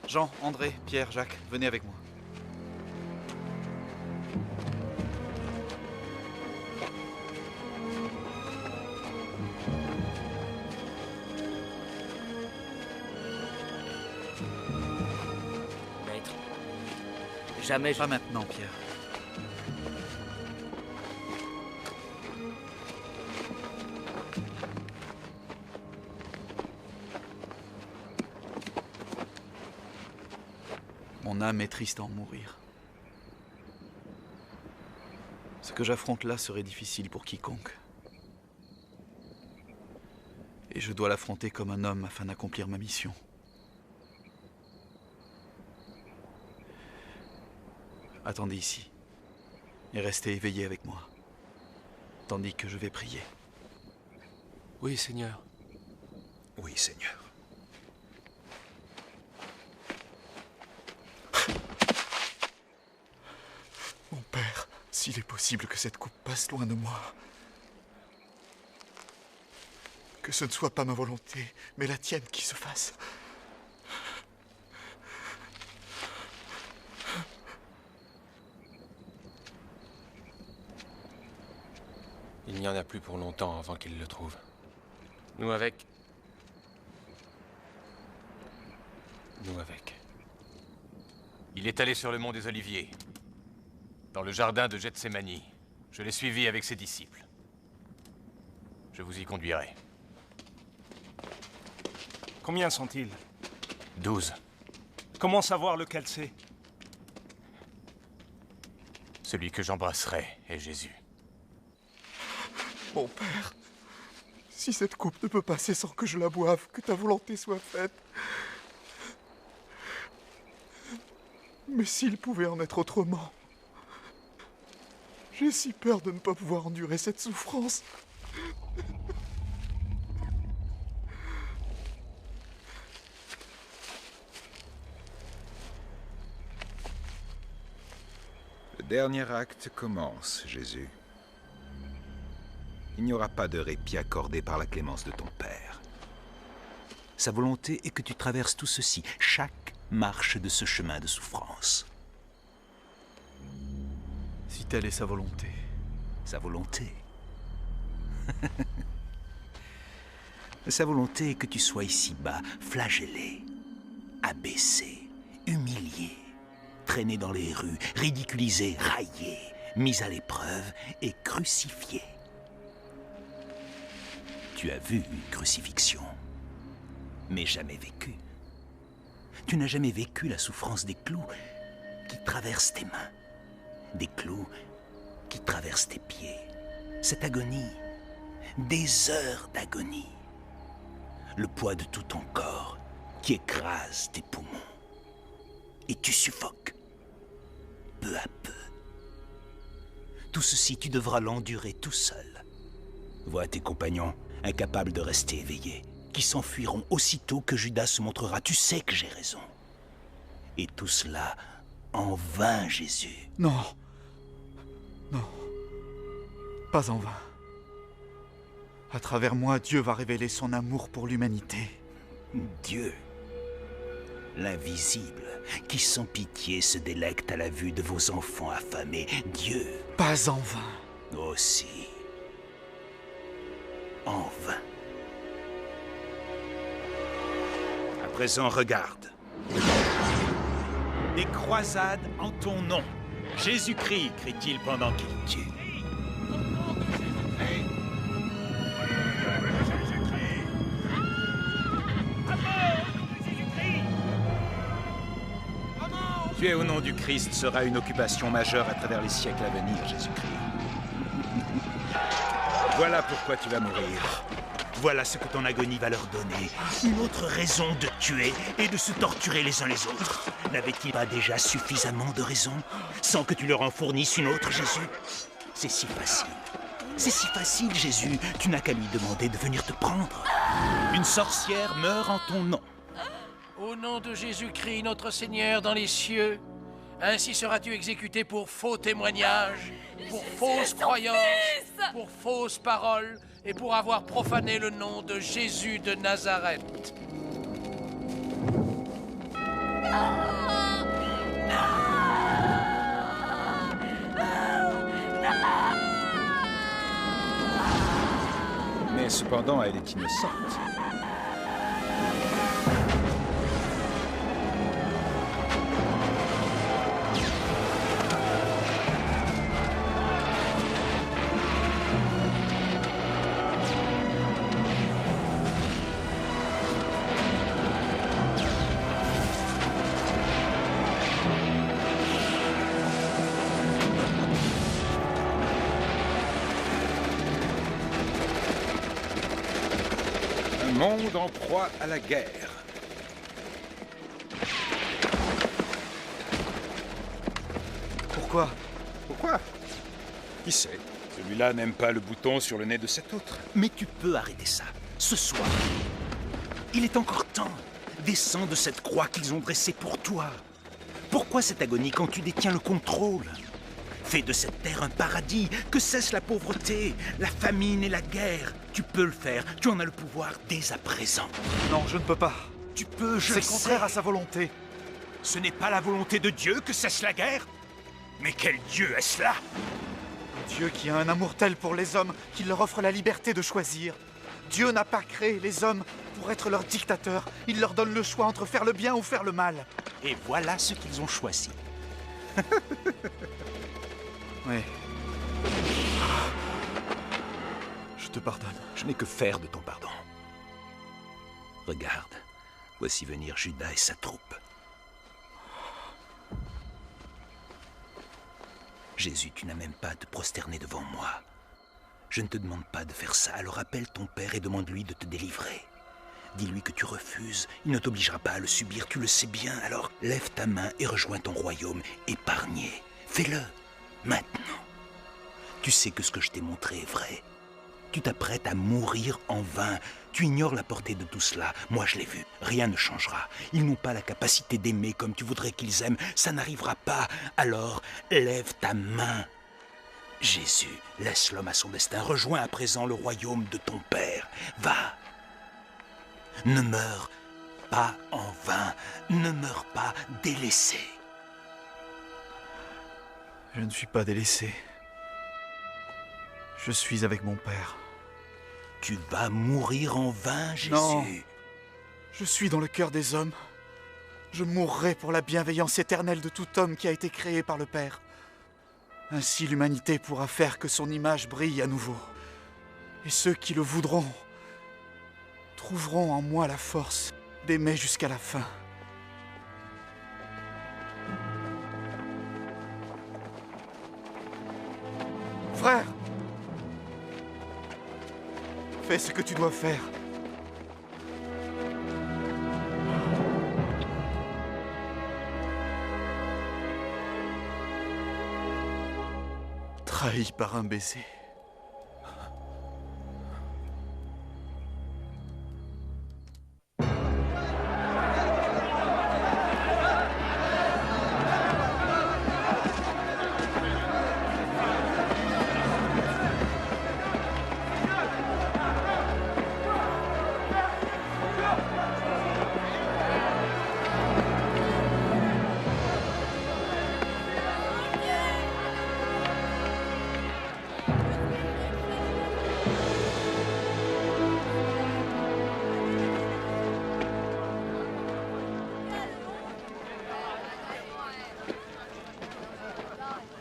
Jean, André, Pierre, Jacques, venez avec moi. Maître, jamais je... Pas maintenant, Pierre. Mon âme est triste à en mourir. Ce que j'affronte là serait difficile pour quiconque. Et je dois l'affronter comme un homme afin d'accomplir ma mission. Attendez ici et restez éveillés avec moi, tandis que je vais prier. Oui, Seigneur. Oui, Seigneur. Mon père, s'il est possible que cette coupe passe loin de moi. Que ce ne soit pas ma volonté, mais la tienne qui se fasse. Il n'y en a plus pour longtemps avant qu'il le trouve. Nous avec. Nous avec. Il est allé sur le mont des Oliviers, dans le jardin de Gethsémani. Je l'ai suivi avec ses disciples. Je vous y conduirai. Combien sont-ils? 12. Comment savoir lequel c'est? Celui que j'embrasserai est Jésus. Mon père, si cette coupe ne peut passer sans que je la boive, que ta volonté soit faite. Mais s'il pouvait en être autrement. J'ai si peur de ne pas pouvoir endurer cette souffrance. Le dernier acte commence, Jésus. Il n'y aura pas de répit accordé par la clémence de ton Père. Sa volonté est que tu traverses tout ceci, chaque marche de ce chemin de souffrance. Si telle est sa volonté. Sa volonté. Sa volonté est que tu sois ici-bas, flagellé, abaissé, humilié, traîné dans les rues, ridiculisé, raillé, mis à l'épreuve et crucifié. Tu as vu une crucifixion, mais jamais vécu. Tu n'as jamais vécu la souffrance des clous qui traversent tes mains, des clous qui traversent tes pieds. Cette agonie, des heures d'agonie, le poids de tout ton corps qui écrase tes poumons. Et tu suffoques, peu à peu. Tout ceci, tu devras l'endurer tout seul. Vois tes compagnons, incapables de rester éveillés, qui s'enfuiront aussitôt que Judas se montrera. Tu sais que j'ai raison. Et tout cela en vain, Jésus. Non. Non. Pas en vain. À travers moi, Dieu va révéler son amour pour l'humanité. Dieu, l'invisible, qui sans pitié se délecte à la vue de vos enfants affamés. Dieu. Pas en vain. Aussi. En vain. À présent, regarde. Des croisades en ton nom. Jésus-Christ, crie-t-il pendant qu'il tue. Tuer au nom du Christ sera une occupation majeure à travers les siècles à venir, Jésus-Christ. Voilà pourquoi tu vas mourir. Voilà ce que ton agonie va leur donner. Une autre raison de tuer et de se torturer les uns les autres. N'avaient-ils pas déjà suffisamment de raisons, sans que tu leur en fournisses une autre, Jésus? C'est si facile. C'est si facile, Jésus. Tu n'as qu'à lui demander de venir te prendre. Une sorcière meurt en ton nom. Au nom de Jésus-Christ, notre Seigneur dans les cieux, ainsi seras-tu exécuté pour faux témoignages, pour fausses croyances, pour fausses paroles et pour avoir profané le nom de Jésus de Nazareth. Mais cependant, elle est innocente. Monde en proie à la guerre. Pourquoi? Pourquoi? Qui sait? Celui-là n'aime pas le bouton sur le nez de cet autre. Mais tu peux arrêter ça, ce soir. Il est encore temps. Descends de cette croix qu'ils ont dressée pour toi. Pourquoi cette agonie quand tu détiens le contrôle? Fais de cette terre un paradis, que cesse la pauvreté, la famine et la guerre. Tu peux le faire, tu en as le pouvoir dès à présent. Non, je ne peux pas. Tu peux, je C'est sais. contraire à sa volonté. Ce n'est pas la volonté de Dieu que cesse la guerre? Mais quel Dieu est-ce là? Dieu qui a un amour tel pour les hommes qu'il leur offre la liberté de choisir. Dieu n'a pas créé les hommes pour être leur dictateur. Il leur donne le choix entre faire le bien ou faire le mal. Et voilà ce qu'ils ont choisi. Oui. Je te pardonne. Je n'ai que faire de ton pardon. Regarde, voici venir Judas et sa troupe. Jésus, tu n'as même pas à te prosterner devant moi. Je ne te demande pas de faire ça, alors appelle ton père et demande-lui de te délivrer. Dis-lui que tu refuses, il ne t'obligera pas à le subir, tu le sais bien, alors lève ta main et rejoins ton royaume épargné. Fais-le, maintenant. Tu sais que ce que je t'ai montré est vrai. Tu t'apprêtes à mourir en vain. Tu ignores la portée de tout cela. Moi, je l'ai vu. Rien ne changera. Ils n'ont pas la capacité d'aimer comme tu voudrais qu'ils aiment. Ça n'arrivera pas. Alors, lève ta main. Jésus, laisse l'homme à son destin. Rejoins à présent le royaume de ton Père. Va. Ne meurs pas en vain. Ne meurs pas délaissé. Je ne suis pas délaissé. Je suis avec mon Père. Tu vas mourir en vain, Jésus? Non. Je suis dans le cœur des hommes. Je mourrai pour la bienveillance éternelle de tout homme qui a été créé par le Père. Ainsi l'humanité pourra faire que son image brille à nouveau. Et ceux qui le voudront trouveront en moi la force d'aimer jusqu'à la fin. Frère! Fais ce que tu dois faire. Trahi par un baiser.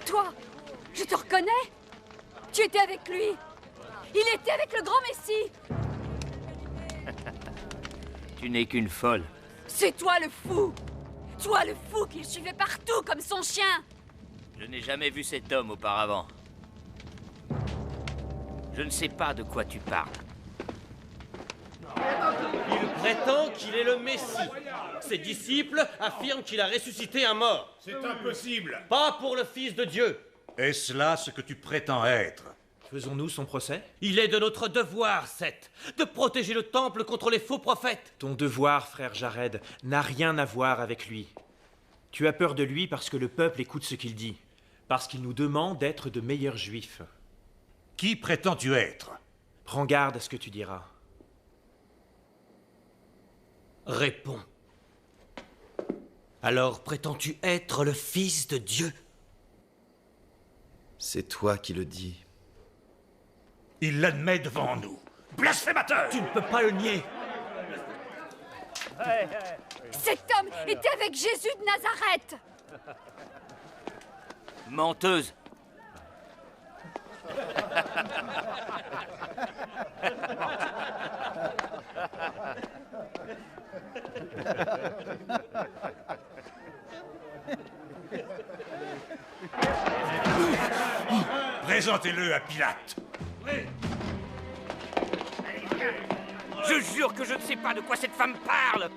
Toi, je te reconnais. Tu étais avec lui. Il était avec le grand Messie. Tu n'es qu'une folle. C'est toi le fou. Toi le fou qu'il suivait partout comme son chien. Je n'ai jamais vu cet homme auparavant. Je ne sais pas de quoi tu parles. prétend qu'il est le Messie. Ses disciples affirment qu'il a ressuscité un mort. C'est impossible. Pas pour le Fils de Dieu. Est-ce là ce que tu prétends être? Faisons-nous son procès? Il est de notre devoir, Seth, de protéger le temple contre les faux prophètes. Ton devoir, frère Jared, n'a rien à voir avec lui. Tu as peur de lui parce que le peuple écoute ce qu'il dit, parce qu'il nous demande d'être de meilleurs juifs. Qui prétends-tu être? Prends garde à ce que tu diras. Réponds. Alors prétends-tu être le Fils de Dieu? C'est toi qui le dis. Il l'admet devant nous. Blasphémateur! Tu ne peux pas le nier. Cet homme était avec Jésus de Nazareth. Menteuse. Présentez-le à Pilate. Je jure que je ne sais pas de quoi cette femme parle.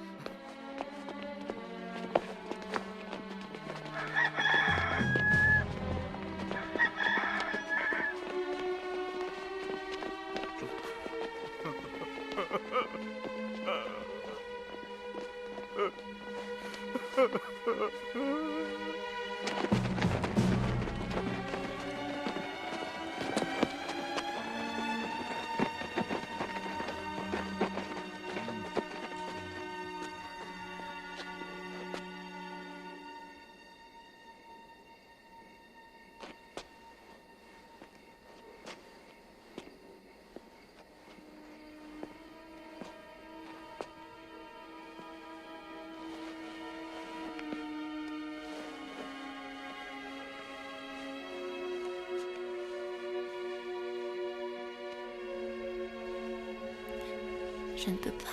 Je ne peux pas.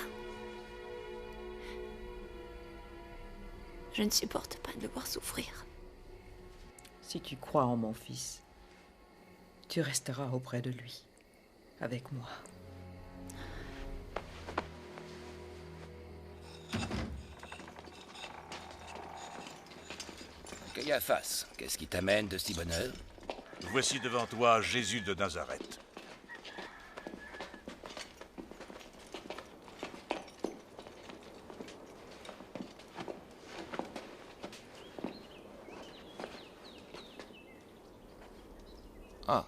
Je ne supporte pas de le voir souffrir. Si tu crois en mon fils, tu resteras auprès de lui, avec moi. Caiaphas, qu'est-ce qui t'amène de si bonne heure? Voici devant toi Jésus de Nazareth. Ah.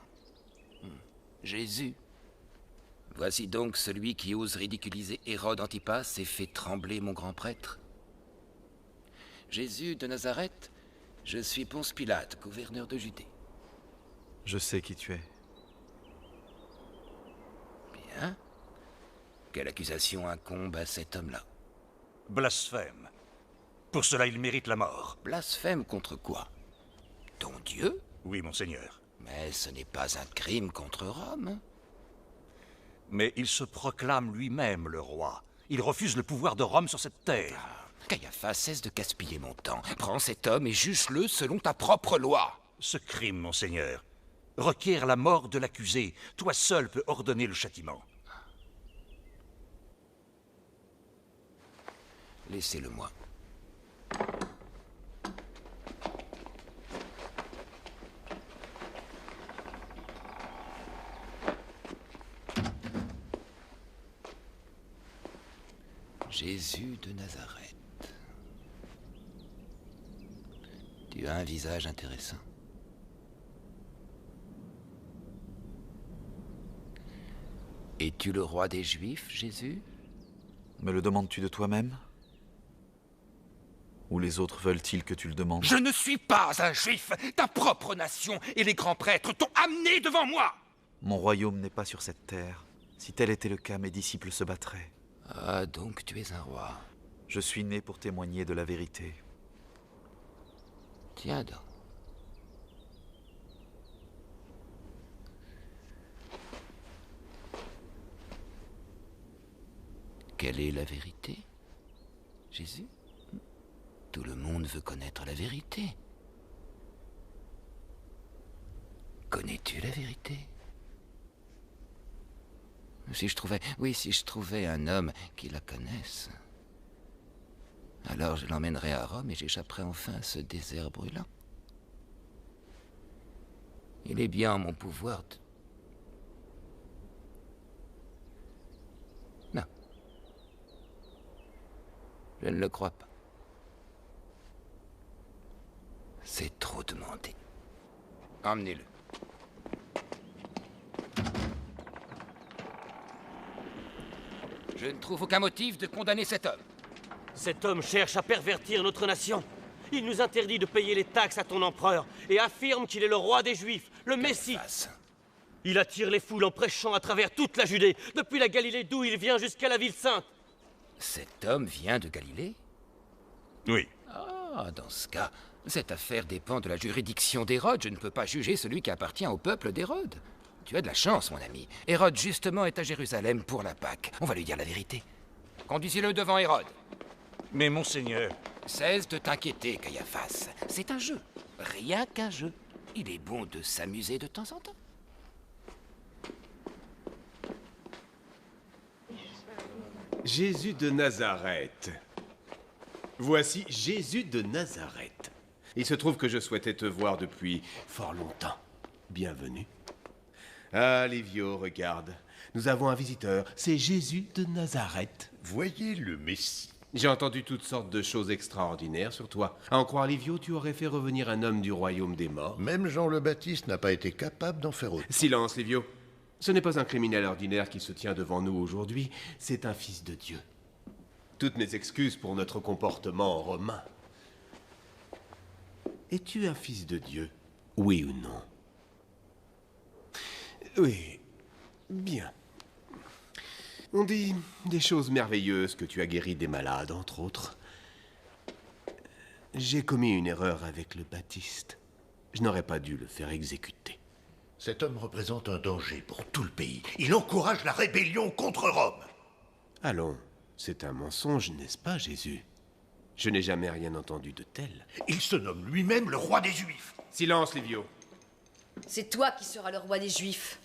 Jésus. Voici donc celui qui ose ridiculiser Hérode Antipas et fait trembler mon grand prêtre. Jésus de Nazareth, je suis Ponce Pilate, gouverneur de Judée. Je sais qui tu es. Bien. Quelle accusation incombe à cet homme-là? Blasphème. Pour cela, il mérite la mort. Blasphème contre quoi? Ton Dieu? Oui, monseigneur. Mais ce n'est pas un crime contre Rome. Mais il se proclame lui-même le roi. Il refuse le pouvoir de Rome sur cette terre. Caiaphas, cesse de gaspiller mon temps. Prends cet homme et juge-le selon ta propre loi. Ce crime, monseigneur, requiert la mort de l'accusé. Toi seul peux ordonner le châtiment. Laissez-le-moi. Jésus de Nazareth. Tu as un visage intéressant. Es-tu le roi des Juifs, Jésus? Me le demandes-tu de toi-même? Ou les autres veulent-ils que tu le demandes? Je ne suis pas un juif. Ta propre nation et les grands prêtres t'ont amené devant moi. Mon royaume n'est pas sur cette terre. Si tel était le cas, mes disciples se battraient. Ah, donc tu es un roi. Je suis né pour témoigner de la vérité. Tiens donc. Quelle est la vérité, Jésus? Tout le monde veut connaître la vérité. Connais-tu la vérité? Si je trouvais un homme qui la connaisse. Alors je l'emmènerai à Rome et j'échapperai enfin à ce désert brûlant. Il est bien en mon pouvoir de... Non. Je ne le crois pas. C'est trop demandé. Emmenez-le. Je ne trouve aucun motif de condamner cet homme. Cet homme cherche à pervertir notre nation. Il nous interdit de payer les taxes à ton empereur et affirme qu'il est le roi des Juifs, le Messie. Il attire les foules en prêchant à travers toute la Judée, depuis la Galilée d'où il vient jusqu'à la ville sainte. Cet homme vient de Galilée? Oui. Ah, dans ce cas, cette affaire dépend de la juridiction d'Hérode. Je ne peux pas juger celui qui appartient au peuple d'Hérode. Tu as de la chance, mon ami. Hérode, justement, est à Jérusalem pour la Pâque. On va lui dire la vérité. Conduisez-le devant Hérode. Mais monseigneur... Cesse de t'inquiéter, Caiaphas. C'est un jeu. Rien qu'un jeu. Il est bon de s'amuser de temps en temps. Jésus de Nazareth. Voici Jésus de Nazareth. Il se trouve que je souhaitais te voir depuis fort longtemps. Bienvenue. Ah, Livio, regarde. Nous avons un visiteur. C'est Jésus de Nazareth. Voyez le Messie. J'ai entendu toutes sortes de choses extraordinaires sur toi. À en croire Livio, tu aurais fait revenir un homme du royaume des morts. Même Jean le Baptiste n'a pas été capable d'en faire autant. Silence, Livio. Ce n'est pas un criminel ordinaire qui se tient devant nous aujourd'hui, c'est un fils de Dieu. Toutes mes excuses pour notre comportement romain. Es-tu un fils de Dieu? Oui ou non? Oui. Bien. On dit des choses merveilleuses, que tu as guéri des malades, entre autres. J'ai commis une erreur avec le Baptiste. Je n'aurais pas dû le faire exécuter. Cet homme représente un danger pour tout le pays. Il encourage la rébellion contre Rome. Allons, c'est un mensonge, n'est-ce pas, Jésus? Je n'ai jamais rien entendu de tel. Il se nomme lui-même le roi des Juifs. Silence, Livio. C'est toi qui seras le roi des Juifs.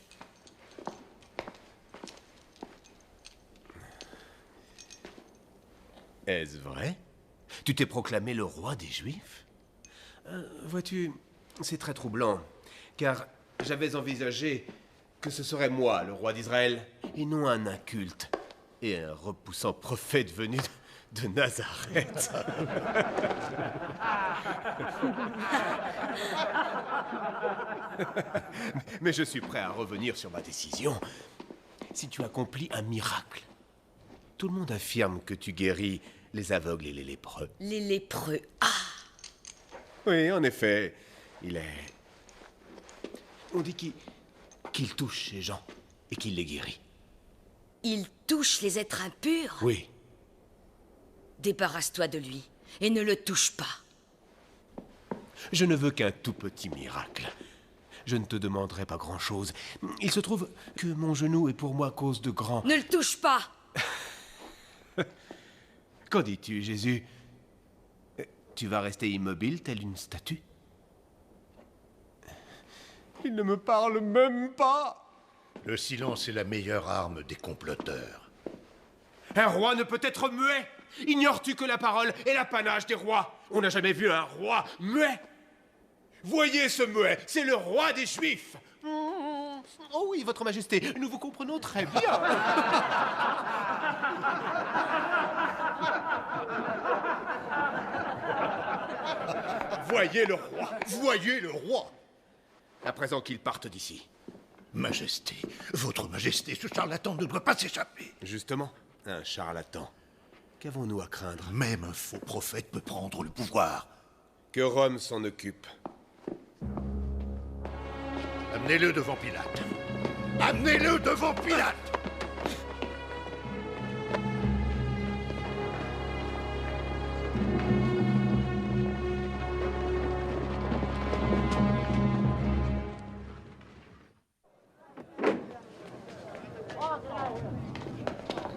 Est-ce vrai? Tu t'es proclamé le roi des Juifs? Vois-tu, c'est très troublant, car j'avais envisagé que ce serait moi, le roi d'Israël, et non un inculte et un repoussant prophète venu de Nazareth. Mais je suis prêt à revenir sur ma décision. Si tu accomplis un miracle, tout le monde affirme que tu guéris les aveugles et les lépreux. Les lépreux, ah! Oui, en effet, il est... On dit qu'il touche ces gens et qu'il les guérit. Il touche les êtres impurs? Oui. Débarrasse-toi de lui et ne le touche pas. Je ne veux qu'un tout petit miracle. Je ne te demanderai pas grand-chose. Il se trouve que mon genou est pour moi cause de grand... Ne le touche pas! Qu'en dis-tu, Jésus? Tu vas rester immobile, telle une statue? Il ne me parle même pas! Le silence est la meilleure arme des comploteurs. Un roi ne peut être muet! Ignores-tu que la parole est l'apanage des rois? On n'a jamais vu un roi muet! Voyez ce muet, c'est le roi des Juifs! Oh oui, votre majesté, nous vous comprenons très bien! Voyez le roi! Voyez le roi! À présent qu'il parte d'ici. Majesté, votre majesté, ce charlatan ne doit pas s'échapper. Justement, un charlatan. Qu'avons-nous à craindre? Même un faux prophète peut prendre le pouvoir. Que Rome s'en occupe. Amenez-le devant Pilate. Amenez-le devant Pilate!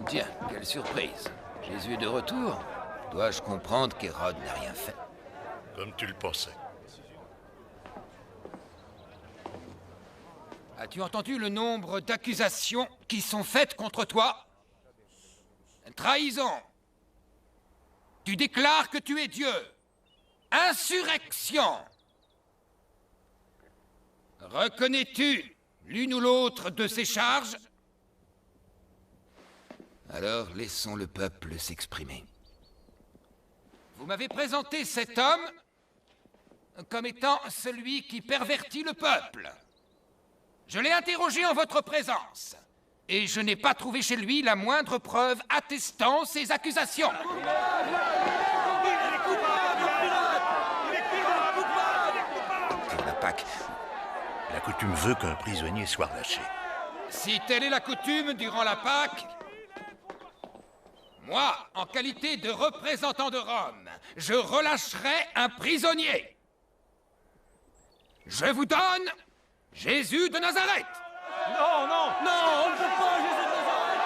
Tiens, quelle surprise. Jésus est de retour. Dois-je comprendre qu'Hérode n'a rien fait? Comme tu le pensais. As-tu entendu le nombre d'accusations qui sont faites contre toi? Trahison. Tu déclares que tu es Dieu. Insurrection. Reconnais-tu l'une ou l'autre de ces charges? Alors laissons le peuple s'exprimer. Vous m'avez présenté cet homme comme étant celui qui pervertit le peuple. Je l'ai interrogé en votre présence, et je n'ai pas trouvé chez lui la moindre preuve attestant ces accusations. Pour la Pâque, la coutume veut qu'un prisonnier soit relâché. Si telle est la coutume durant la Pâque, moi, en qualité de représentant de Rome, je relâcherai un prisonnier. Je vous donne Jésus de Nazareth. Non, non, non, on ne peut pas, Jésus de Nazareth.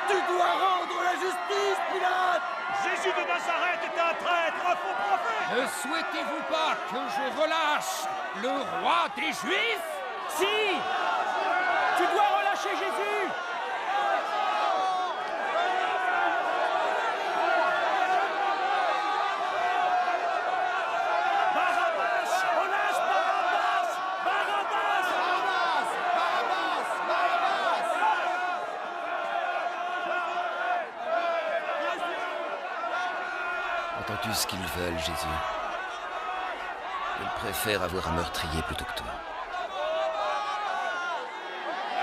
Tu dois rendre la justice, Pilate. Jésus de Nazareth est un traître, un faux prophète. Ne souhaitez-vous pas que je relâche le roi des Juifs? Si! Tu dois relâcher Jésus! Barabbas! Relâche Barabbas! Barabbas! Barabbas! Barabbas! Barabbas! Entends-tu ce qu'ils veulent, Jésus? Ils préfèrent avoir un meurtrier plutôt que toi.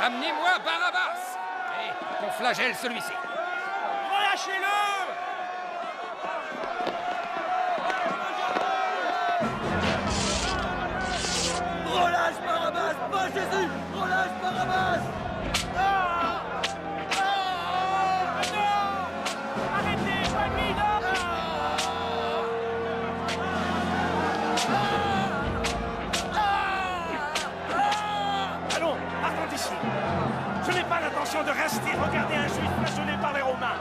Amenez-moi Barabbas! Et qu'on flagelle celui-ci. Relâchez-le! Relâche Barabbas, pas Jésus! Relâche Barabbas! Ah! Ah! Non! Arrêtez, famille! Allons, partons d'ici. Je n'ai pas l'intention de rester regarder un juif flagellé par les Romains.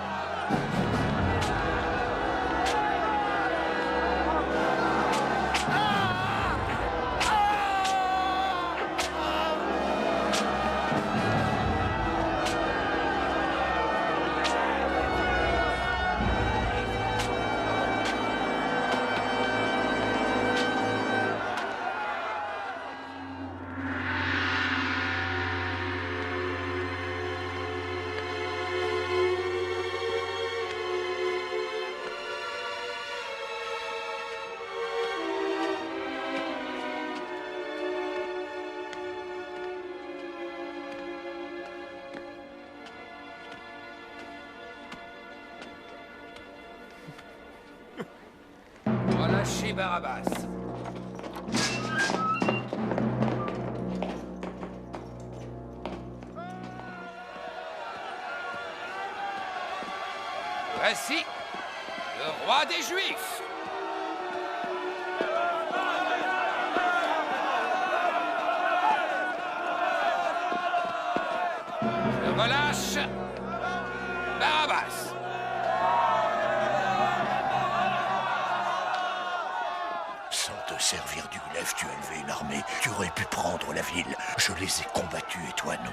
Relâchez Barabbas. Voici le roi des Juifs. Je relâche Barabbas. Sans te servir du glaive, tu as élevé une armée. Tu aurais pu prendre la ville. Je les ai combattus et toi non.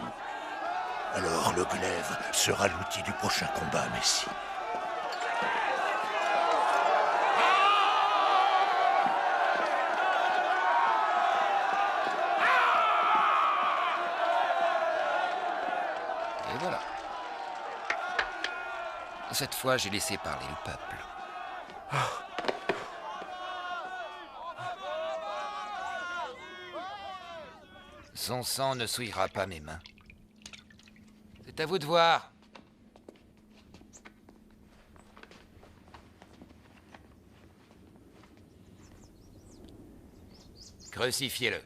Alors le glaive sera l'outil du prochain combat, Messie. Et voilà. Cette fois, j'ai laissé parler le peuple. Son sang ne souillera pas mes mains. C'est à vous de voir. Crucifiez-le.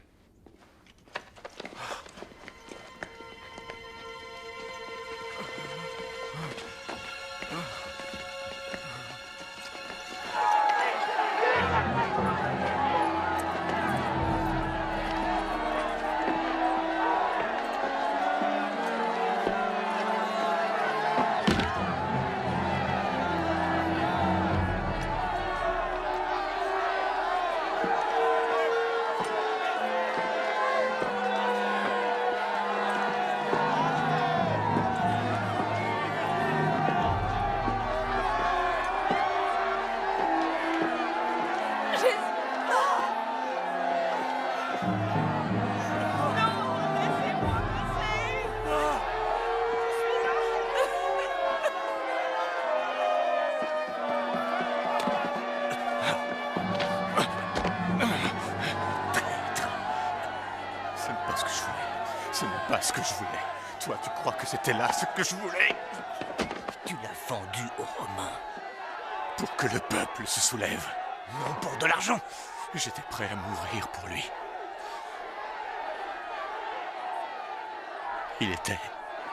pas ce que je voulais. Toi, tu crois que c'était là ce que je voulais? Tu l'as vendu aux Romains. Pour que le peuple se soulève. Non pour de l'argent. J'étais prêt à mourir pour lui. Il était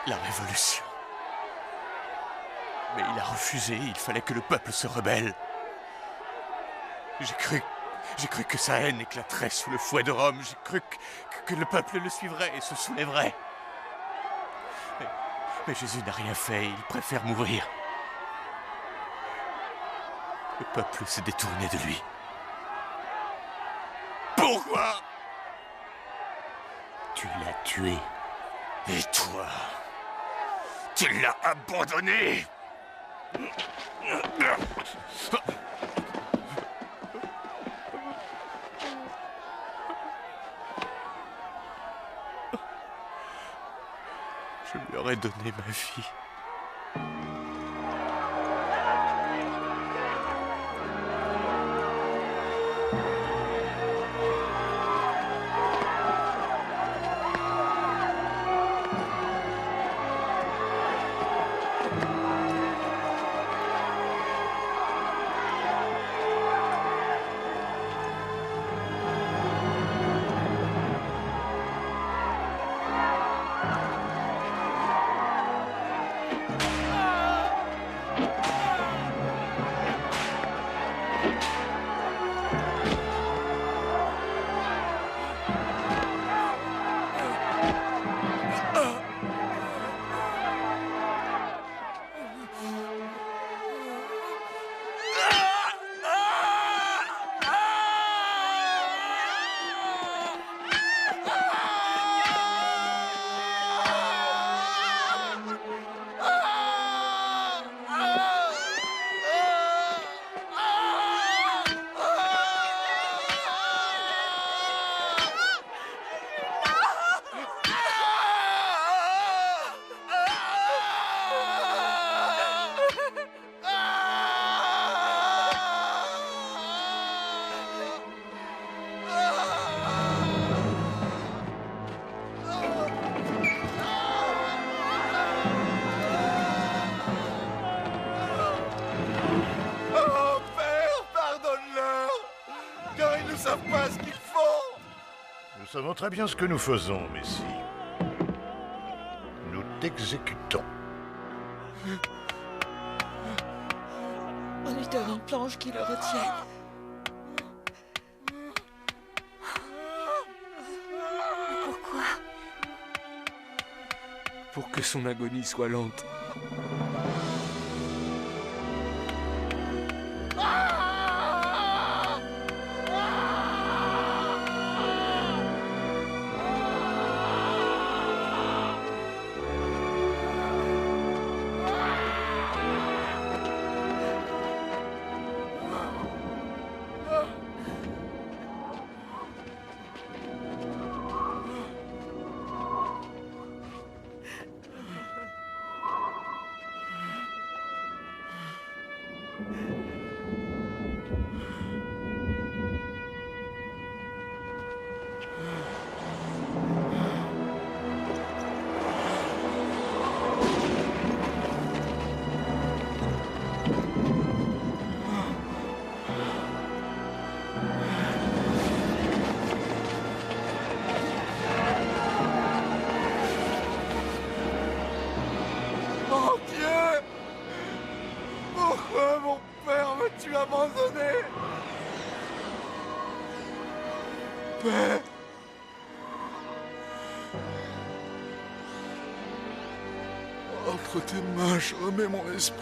la révolution. Mais il a refusé, il fallait que le peuple se rebelle. J'ai cru que sa haine éclaterait sous le fouet de Rome. J'ai cru que le peuple le suivrait et se soulèverait. Mais Jésus n'a rien fait, il préfère mourir. Le peuple s'est détourné de lui. Pourquoi? Tu l'as tué. Et toi, tu l'as abandonné. Je lui aurais donné ma vie. Nous savons très bien ce que nous faisons, Messie. Nous t'exécutons. On lui donne une planche qui le retienne. Pourquoi? Pour que son agonie soit lente. abandonné. Père. Entre tes mains, je remets mon esprit.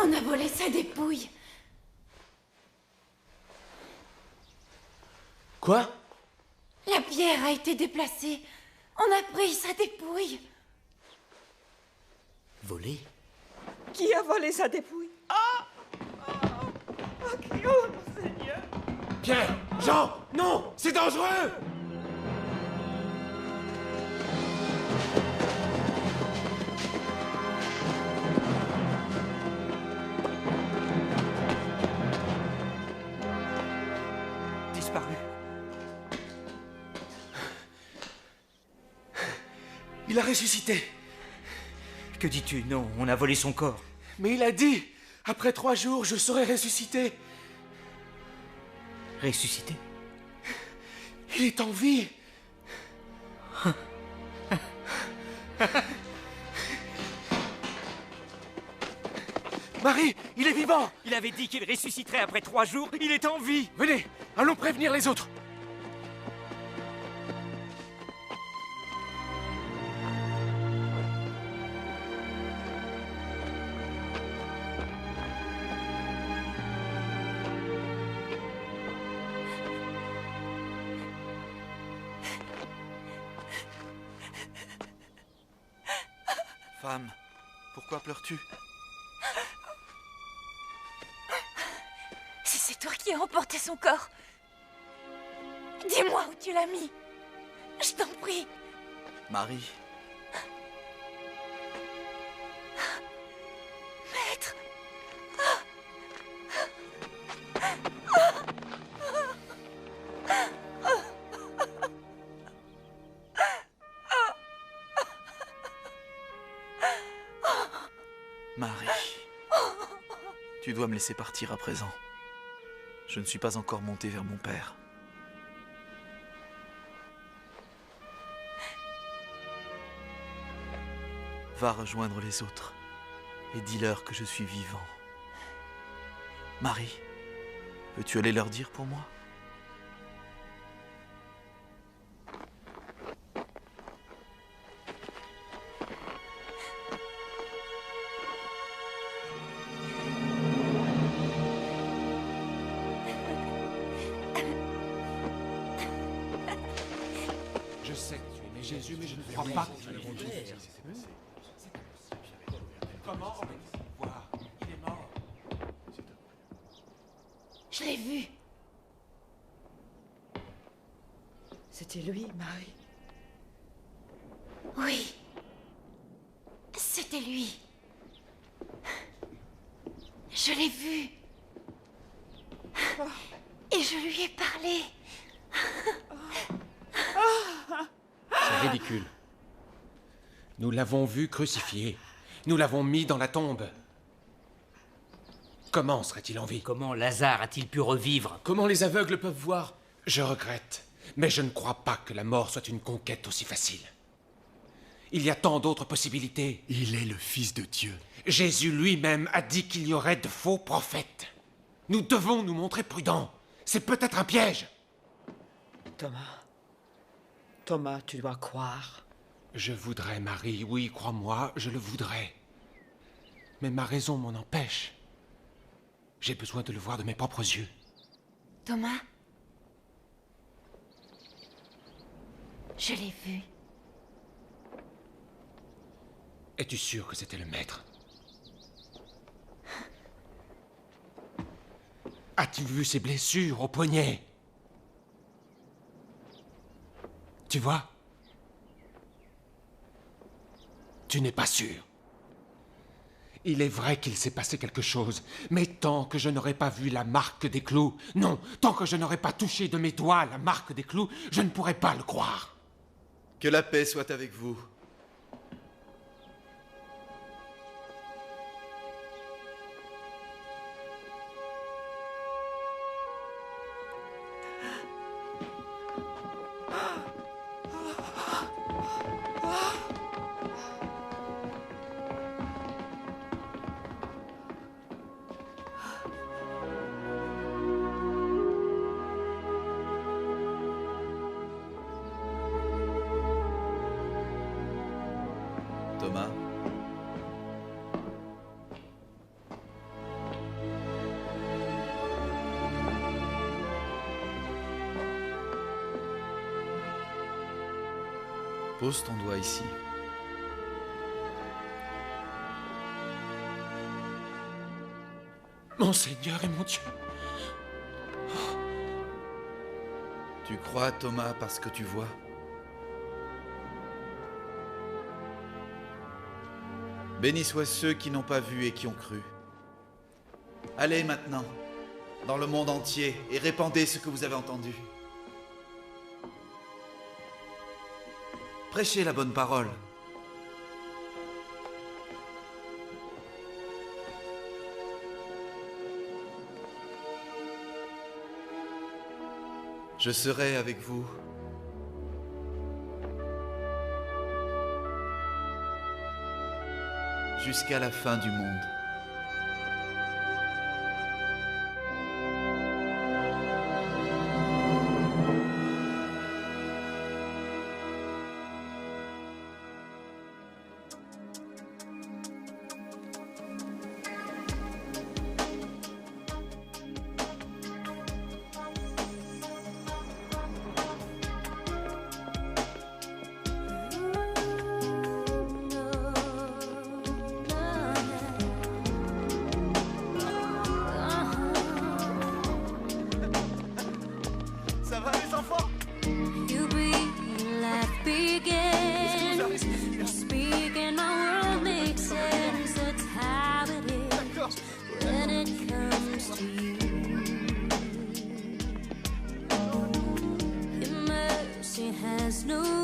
On a volé sa dépouille. Quoi? La pierre a été déplacée. On a pris sa dépouille. Volé? Qui a volé sa dépouille? Oh, Seigneur! Pierre! Jean! Non! C'est dangereux! Disparu. Il a ressuscité. Que dis-tu? Non, on a volé son corps. Mais il a dit, après 3 jours, je serai ressuscité. Ressuscité? Il est en vie. Marie, il est vivant. Il avait dit qu'il ressusciterait après 3 jours. Il est en vie. Venez, allons prévenir les autres. Femme, pourquoi pleures-tu? Si c'est toi qui as emporté son corps, dis-moi où tu l'as mis. Je t'en prie. Marie. Maître. Marie. Tu dois me laisser partir à présent. Je ne suis pas encore monté vers mon père. Va rejoindre les autres et dis-leur que je suis vivant. Marie, peux-tu aller leur dire pour moi? Je sais que tu aimais Jésus, mais je ne crois pas que tu l'aies rendu. Comment voir? Il est mort. Je l'ai vu. C'était lui, Marie. Oui. C'était lui. Je l'ai vu. Et je lui ai parlé. C'est ridicule. Nous l'avons vu crucifié. Nous l'avons mis dans la tombe. Comment serait-il en vie? Comment Lazare a-t-il pu revivre? Comment les aveugles peuvent voir? Je regrette, mais je ne crois pas que la mort soit une conquête aussi facile. Il y a tant d'autres possibilités. Il est le Fils de Dieu. Jésus lui-même a dit qu'il y aurait de faux prophètes. Nous devons nous montrer prudents. C'est peut-être un piège. Thomas, tu dois croire. Je voudrais, Marie, oui, crois-moi, je le voudrais. Mais ma raison m'en empêche. J'ai besoin de le voir de mes propres yeux. Thomas, je l'ai vu. Es-tu sûr que c'était le maître? As-tu vu ses blessures au poignet? Tu vois? Tu n'es pas sûr. Il est vrai qu'il s'est passé quelque chose, mais tant que je n'aurai pas vu la marque des clous, non, tant que je n'aurai pas touché de mes doigts la marque des clous, je ne pourrai pas le croire. Que la paix soit avec vous. Pose ton doigt ici. Mon Seigneur et mon Dieu. Tu crois, Thomas, parce que tu vois? Bénis soient ceux qui n'ont pas vu et qui ont cru. Allez maintenant, dans le monde entier, et répandez ce que vous avez entendu. Prêchez la bonne parole. Je serai avec vous jusqu'à la fin du monde. Ça va les enfants? You breathe, life begins. You speak and my world makes sense. That's how it is when it comes to you. Your mercy has no